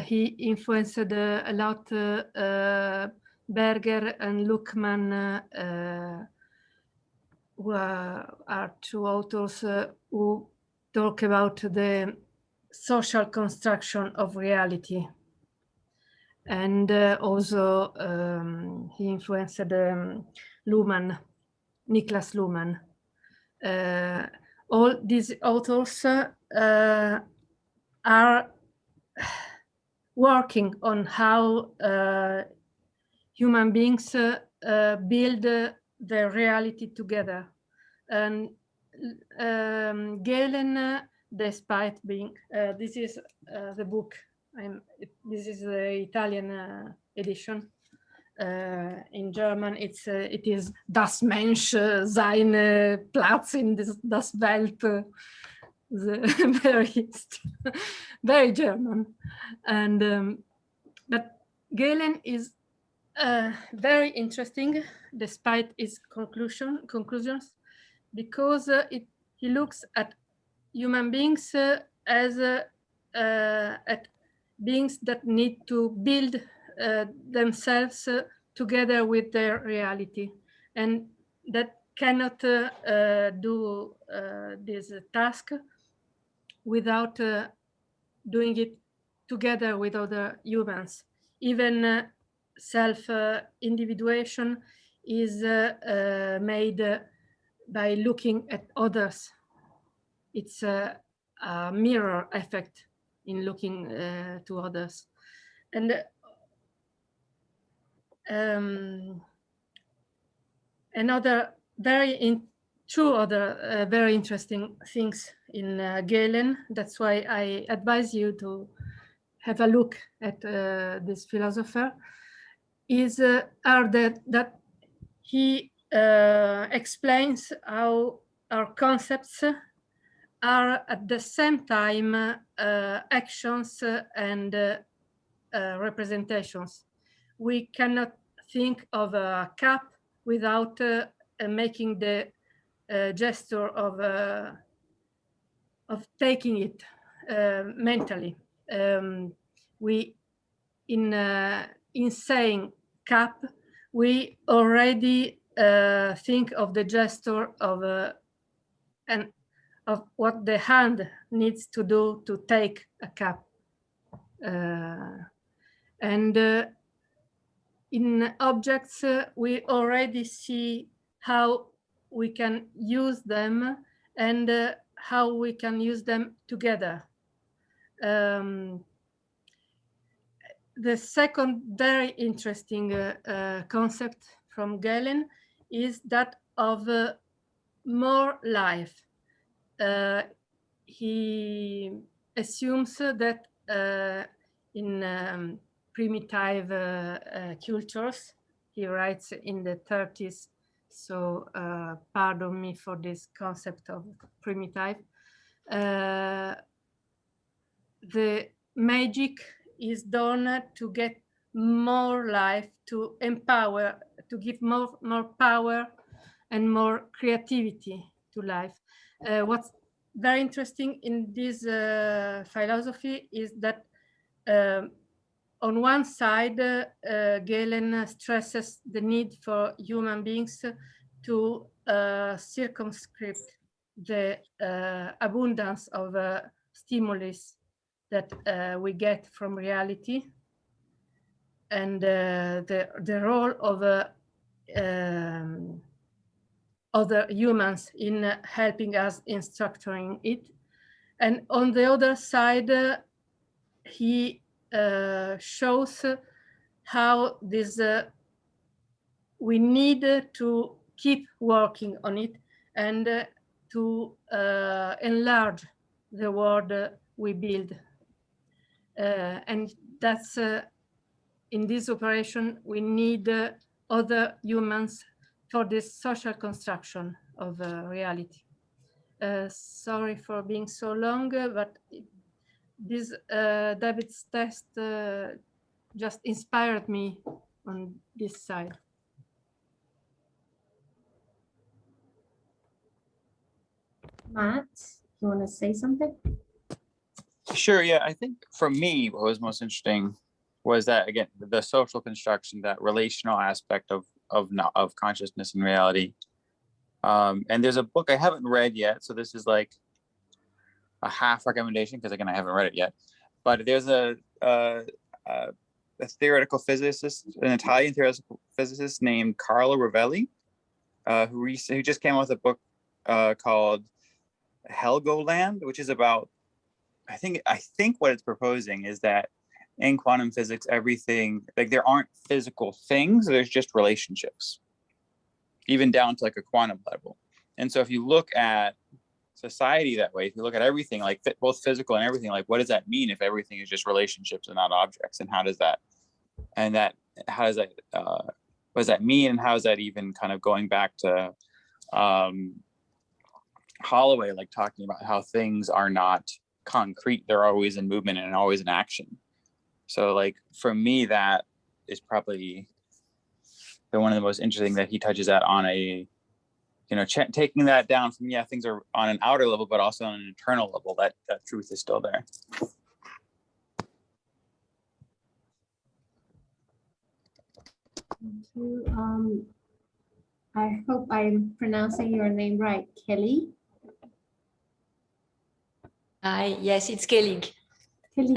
he influenced a lot Berger and Luckmann, who are two authors who talk about the social construction of reality. And also he influenced Luhmann, Niklas Luhmann. All these authors are working on how human beings build their reality together. And Gehlen, despite being, this is the book, this is the Italian edition. In German, it is Das Mensch seine Platz in das Welt, very German. And but Gehlen is very interesting, despite its conclusions, because he looks at human beings as at beings that need to build themselves together with their reality, and that cannot do this task without doing it together with other humans. Even self-individuation is made by looking at others. It's a mirror effect in looking to others. And two other very interesting things in Gehlen. That's why I advise you to have a look at this philosopher. That he explains how our concepts are at the same time actions and representations. We cannot think of a cup without making the gesture of taking it mentally. In saying cup, we already think of the gesture of what the hand needs to do to take a cup. And in objects, we already see how we can use them and how we can use them together. The second very interesting concept from Galen is that of more life. He assumes that in primitive cultures, he writes in the 30s, so pardon me for this concept of primitive. The magic is done to get more life, to empower, to give more power and more creativity to life. What's very interesting in this philosophy is that on one side, Galen stresses the need for human beings to circumscribe the abundance of stimulus that we get from reality, and the role of other humans in helping us in structuring it. And on the other side, he shows how this we need to keep working on it and to enlarge the world we build. And that's in this operation, we need other humans for this social construction of reality. Sorry for being so long, but this David's test just inspired me on this side. Matt, you want to say something? Sure, yeah. I think for me, what was most interesting was that, again, the social construction, that relational aspect of consciousness and reality. And there's a book I haven't read yet, so this is like a half recommendation because, again, I haven't read it yet. But there's a theoretical physicist, an Italian theoretical physicist named Carlo Rovelli, who just came out with a book called Helgoland, which is about, I think what it's proposing is that in quantum physics, everything, like, there aren't physical things, there's just relationships, even down to like a quantum level. And so if you look at society that way, if you look at everything, like both physical and everything, like, what does that mean if everything is just relationships and not objects? And what does that mean? And how is that even kind of going back to Holloway, like talking about how things are not concrete, they're always in movement and always in action. So like, for me, that is probably one of the most interesting that he touches that on a, taking that down from, things are on an outer level, but also on an internal level, that truth is still there. Thank you. I hope I'm pronouncing your name right, Kelly. Hi, yes, it's Kelly. Kelly.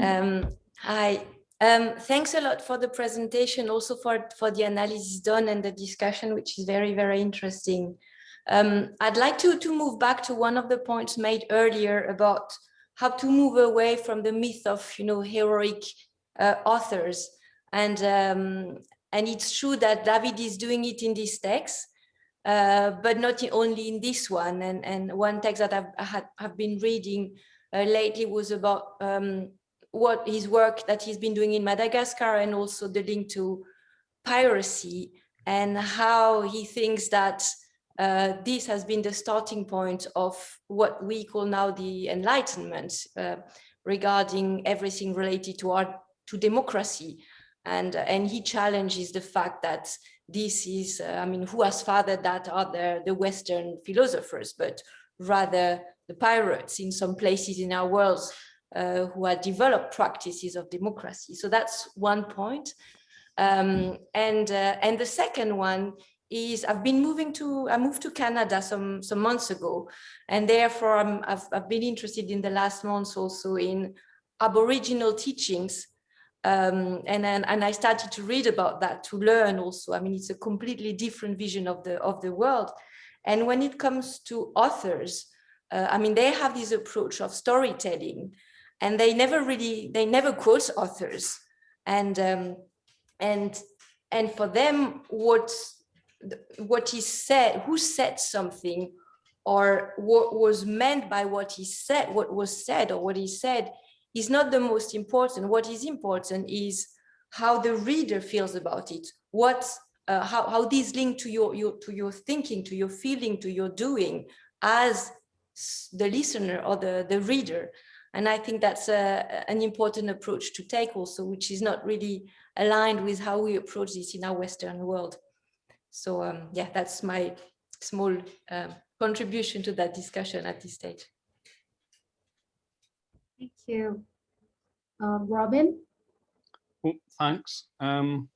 Hi, thanks a lot for the presentation, also for the analysis done and the discussion, which is very, very interesting. I'd like to move back to one of the points made earlier about how to move away from the myth of, heroic authors. And it's true that David is doing it in this text, but not only in this one. And one text that I've been reading lately was about what his work that he's been doing in Madagascar, and also the link to piracy, and how he thinks that this has been the starting point of what we call now the Enlightenment, regarding everything related to democracy. And he challenges the fact that this is, who has fathered that are the Western philosophers, but rather the pirates in some places in our world who have developed practices of democracy. So that's one point. And the second one is I moved to Canada some months ago, and therefore I've been interested in the last months also in Aboriginal teachings. And I started to read about that, to learn also. It's a completely different vision of the world. And when it comes to authors, they have this approach of storytelling, and they never quote authors, and for them, what is said, who said something, or what was meant by what he said, what was said or what he said, is not the most important. What is important is how the reader feels about it, how these link to your thinking, to your feeling, to your doing as the listener or the reader. And I think that's an important approach to take also, which is not really aligned with how we approach this in our Western world. So yeah, that's my small contribution to that discussion at this stage. Thank you. Robin? Well, thanks. When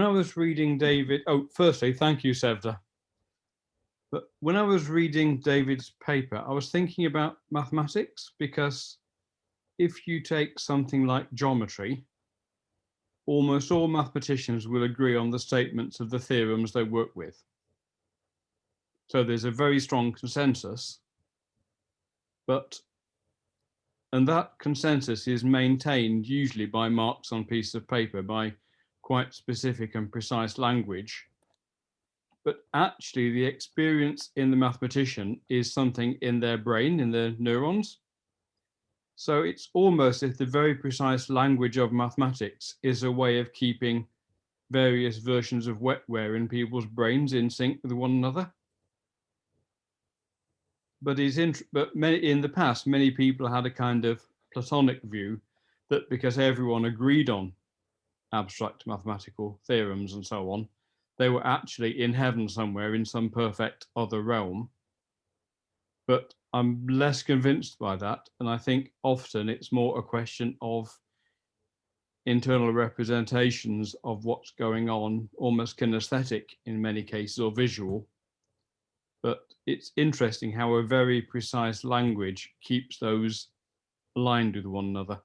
I was reading David, firstly, thank you, Sevda. But when I was reading David's paper, I was thinking about mathematics, because if you take something like geometry, almost all mathematicians will agree on the statements of the theorems they work with. So there's a very strong consensus, and that consensus is maintained usually by marks on piece of paper, by quite specific and precise language. But actually the experience in the mathematician is something in their brain, in their neurons. So it's almost as if the very precise language of mathematics is a way of keeping various versions of wetware in people's brains in sync with one another. But in the past, many people had a kind of Platonic view that because everyone agreed on abstract mathematical theorems and so on, they were actually in heaven somewhere in some perfect other realm. But I'm less convinced by that. And I think often it's more a question of internal representations of what's going on, almost kinesthetic in many cases, or visual. But it's interesting how a very precise language keeps those aligned with one another.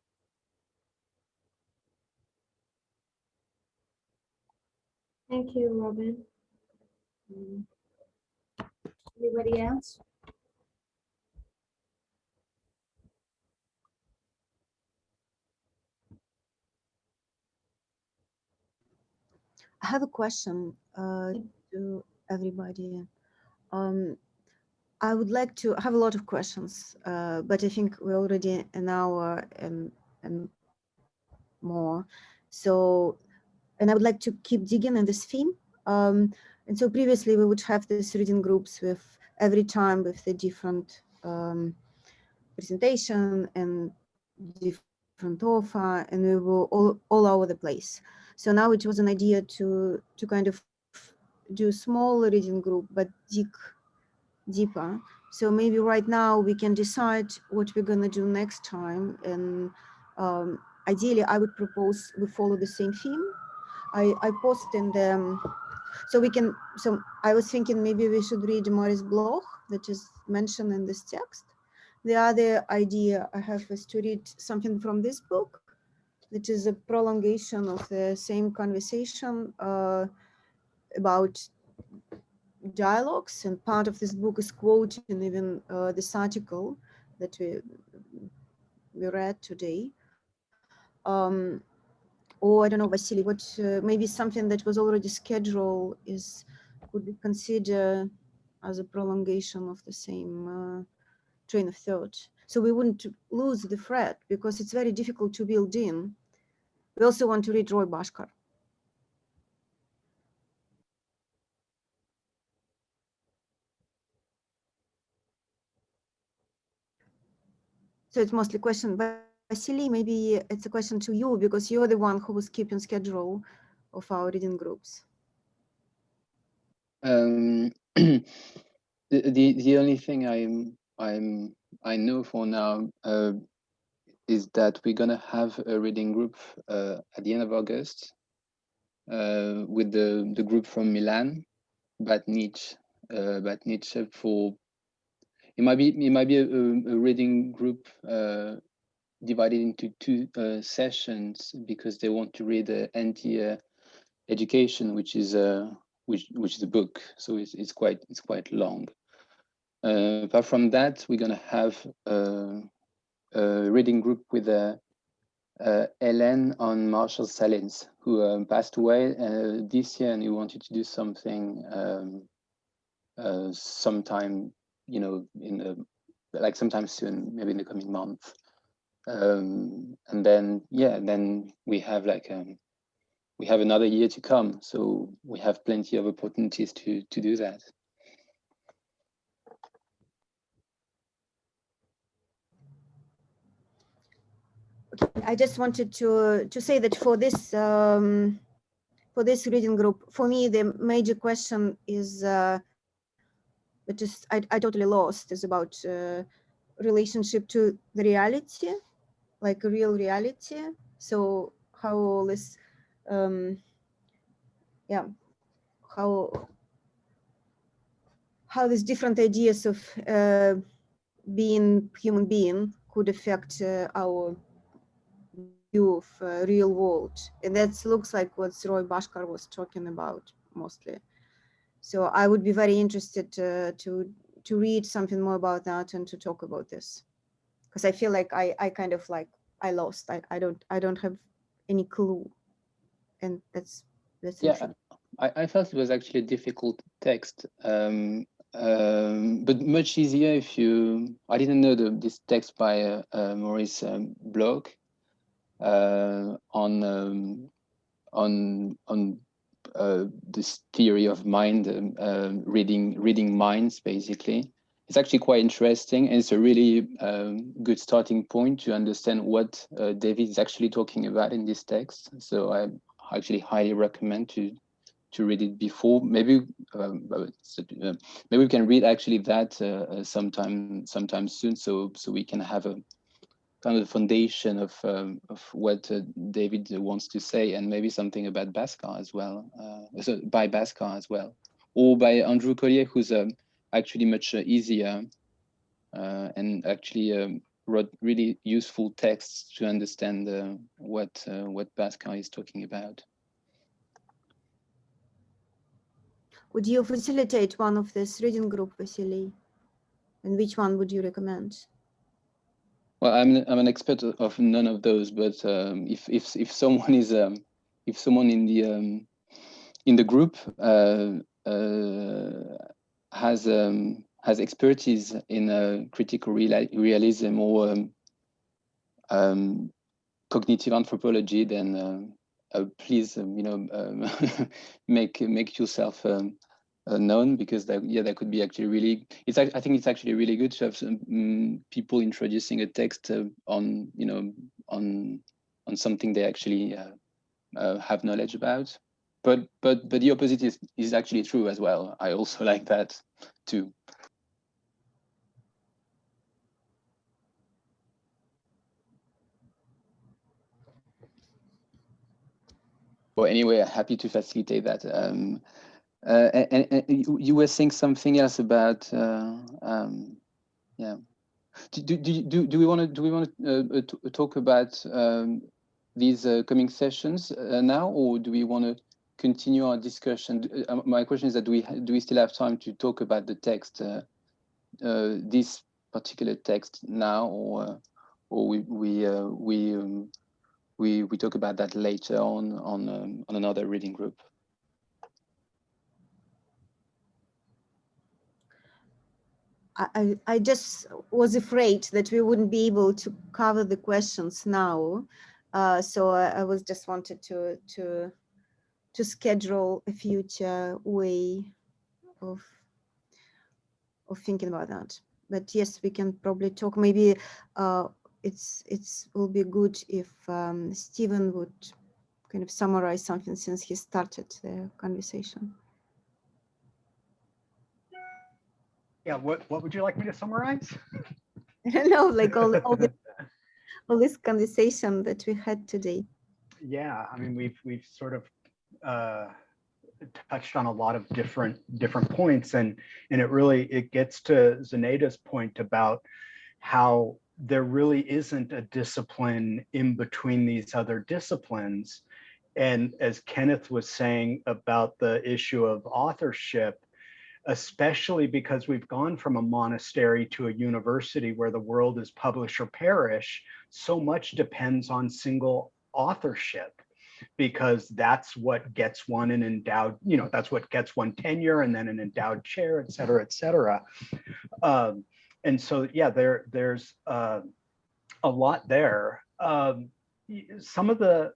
Thank you, Robin. Anybody else? I have a question to everybody. I would like to have a lot of questions, but I think we're already an hour and more. So, and I would like to keep digging in this theme. And so previously we would have these reading groups with every time with the different presentation and different author, and we were all over the place. So now it was an idea to kind of do a small reading group, but dig deeper. So maybe right now we can decide what we're gonna do next time. And ideally I would propose we follow the same theme. I post in the, so we can, so I was thinking maybe we should read Maurice Bloch that is mentioned in this text. The other idea I have is to read something from this book, that is a prolongation of the same conversation about dialogues, and part of this book is quoting even this article that we read today. Or I don't know, Vasily, what maybe something that was already scheduled could be considered as a prolongation of the same train of thought. So we wouldn't lose the thread, because it's very difficult to build in. We also want to read Roy Bhaskar. So it's mostly a question, but Vasily, maybe it's a question to you, because you're the one who was keeping schedule of our reading groups. The only thing I know for now is that we're gonna have a reading group at the end of August with the group from Milan, Batnic for it might be a reading group divided into two sessions, because they want to read Anti-Education, which is a book, so it's quite long. Apart from that, we're gonna have a reading group with Hélène on Marshall Salins, who passed away this year, and he wanted to do something sometime, you know, like sometime soon, maybe in the coming month. And then, yeah, then we have like we have another year to come, so we have plenty of opportunities to do that. I just wanted to say that for this reading group, for me the major question is, which is I totally lost, is about relationship to the reality, like a real reality. So how all this, yeah, how these different ideas of being human being could affect our view of real world, and that looks like what Roy Bhaskar was talking about mostly. So I would be very interested to read something more about that and to talk about this, because I feel like I kind of like I lost. I don't have any clue, and that's yeah. I felt it was actually a difficult text, but much easier if you. I didn't know this text by Maurice Bloch on this theory of mind, reading minds, basically. It's actually quite interesting, and it's a really good starting point to understand what David is actually talking about in this text. So I actually highly recommend to read it before. Maybe maybe we can read actually that sometime soon, so we can have a kind of foundation of what David wants to say, and maybe something about Bhaskar as well, so by Bhaskar as well, or by Andrew Collier, who's actually much easier and actually wrote really useful texts to understand what Bhaskar is talking about. Would you facilitate one of this reading group, Vasily? And which one would you recommend? Well, I'm an expert of none of those, but if someone is if someone in the group has expertise in critical realism or cognitive anthropology, then please make yourself known, because that could be actually really. I think it's actually really good to have some people introducing a text on something they actually have knowledge about. But the opposite is actually true as well. I also like that too. Well, anyway, happy to facilitate that. And you were saying something else about yeah. Do we want to talk about these coming sessions now, or do we want to continue our discussion? My question is that do we still have time to talk about the text, this particular text now, or we talk about that later on another reading group? I just was afraid that we wouldn't be able to cover the questions now, so I was just wanted to schedule a future way of thinking about that. But yes, we can probably talk. Maybe it's will be good if Steven would kind of summarize something, since he started the conversation. Yeah, what would you like me to summarize? I don't know, like all this conversation that we had today. Yeah, I mean, we've sort of touched on a lot of different points, and it gets to Zinaida's point about how there really isn't a discipline in between these other disciplines. And as Kenneth was saying about the issue of authorship, especially because we've gone from a monastery to a university where the world is publish or perish. So much depends on single authorship, because that's what gets one an endowed, that's what gets one tenure and then an endowed chair, et cetera, et cetera. And so, yeah, there's a lot there. Some of the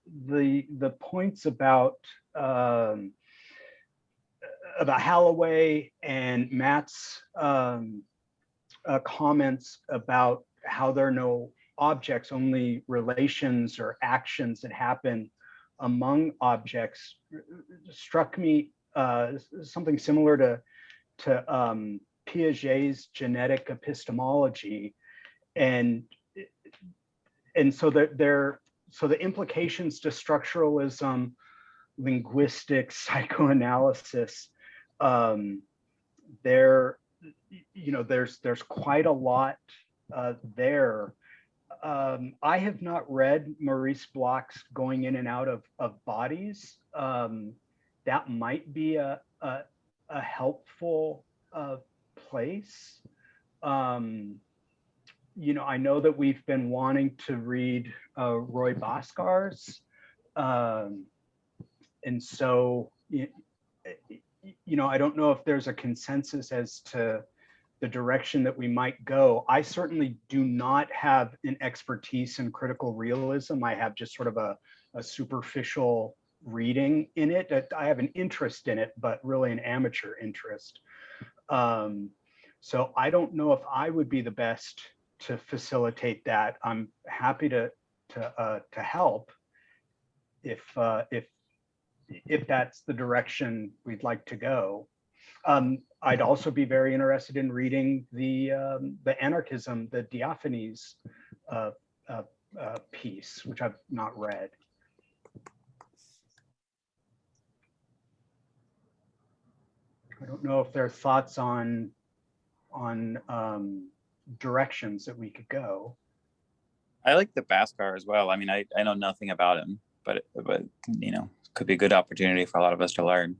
points about Holloway and Matt's comments about how there are no objects, only relations or actions that happen among objects, struck me something similar to Piaget's genetic epistemology, and so the implications to structuralism, linguistics, psychoanalysis, there's quite a lot there. I have not read Maurice Bloch's Going In and Out of Bodies. That might be a helpful place. I know that we've been wanting to read Roy Boscar's, and so I don't know if there's a consensus as to the direction that we might go. I certainly do not have an expertise in critical realism. I have just sort of a superficial reading in it. I have an interest in it, but really an amateur interest. So I don't know if I would be the best to facilitate that. I'm happy to help if that's the direction we'd like to go. I'd also be very interested in reading the anarchism, the Diaphanes piece, which I've not read. I don't know if there are thoughts on directions that we could go. I like the Bhaskar as well. I mean, I know nothing about him, but could be a good opportunity for a lot of us to learn.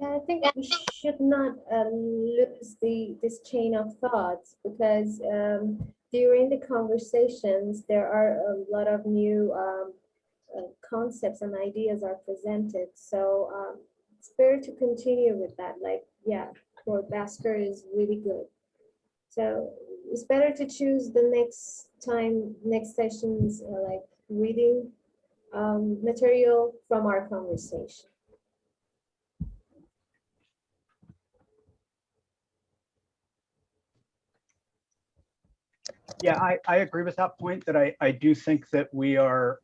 Yeah, I think we should not lose this chain of thoughts, because during the conversations, there are a lot of new concepts and ideas are presented. So it's better to continue with that. Like, yeah, for Bhaskar is really good. So it's better to choose the next sessions, like reading material from our conversation. Yeah, I agree with that point, that I do think that we are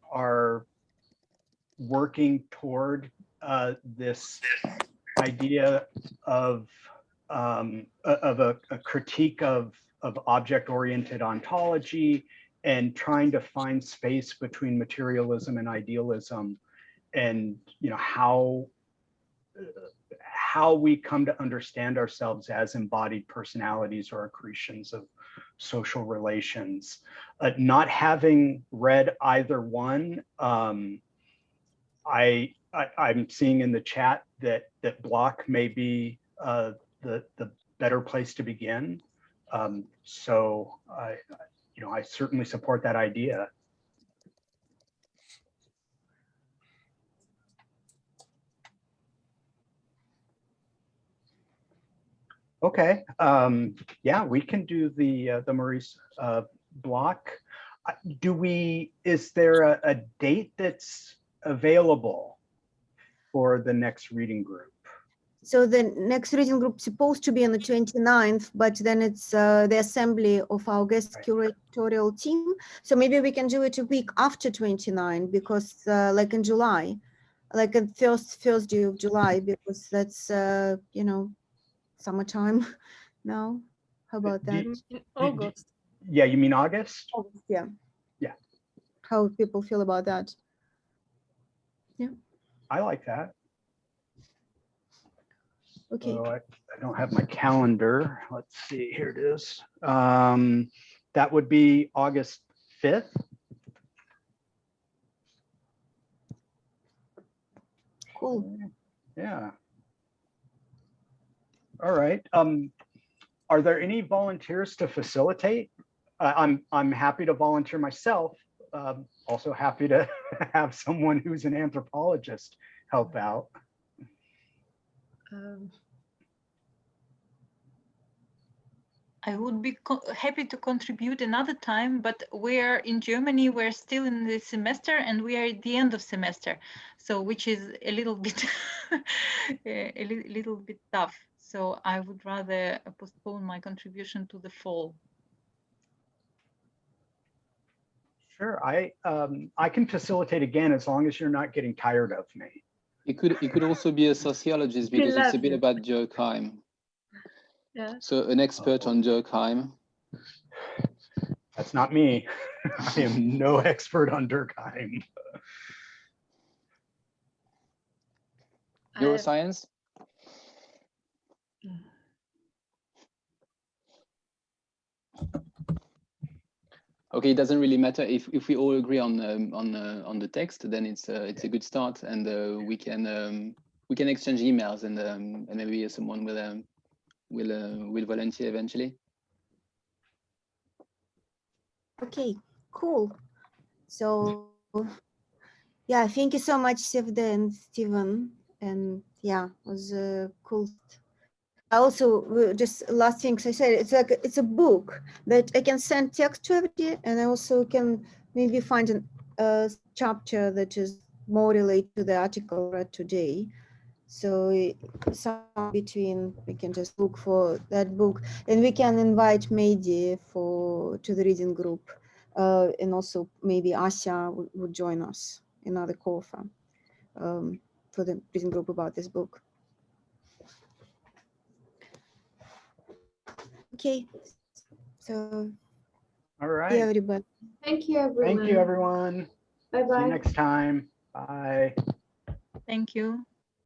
working toward this idea of a critique of object-oriented ontology, and trying to find space between materialism and idealism, and how we come to understand ourselves as embodied personalities or accretions of social relations. Not having read either one, I'm seeing in the chat that Bloch may be the better place to begin. So I certainly support that idea. Okay, yeah, we can do the Maurice Bloch. Is there a date that's available for the next reading group? So the next reading group is supposed to be on the 29th, but then it's the assembly of our guest curatorial team. So maybe we can do it a week after 29, because like in July, like in first day of July, because that's, summertime now. How about that? In August. Yeah, you mean August? August, yeah. Yeah. How people feel about that? Yeah. I like that. Okay. So I don't have my calendar. Let's see, here it is. That would be August 5th. Cool. Yeah. All right. Are there any volunteers to facilitate? I'm happy to volunteer myself. Also happy to have someone who's an anthropologist help out. I would be happy to contribute another time, but we're in Germany, we're still in the semester and we are at the end of semester. So which is a little bit, little bit tough. So I would rather postpone my contribution to the fall. Sure, I can facilitate again as long as you're not getting tired of me. It could also be a sociologist because it's a bit about Durkheim. Yeah. So an expert on Durkheim. That's not me. I am no expert on Durkheim. Neuroscience? Okay, it doesn't really matter if we all agree on the text, then it's a good start, and we can exchange emails, and maybe someone will volunteer eventually. Okay, cool. So yeah, thank you so much, Sevda and Steven. And yeah, it was cool. Also, just last things I said, it's a book that I can send text to everybody, and I also can maybe find a chapter that is more related to the article read today. So some between, we can just look for that book, and we can invite Mehdi to the reading group, and also maybe Asya would join us, another co-author, for the reading group about this book. Okay, so All right. yeah, everybody. Thank you, everyone. Thank you, everyone. Bye-bye. See you next time. Bye. Thank you.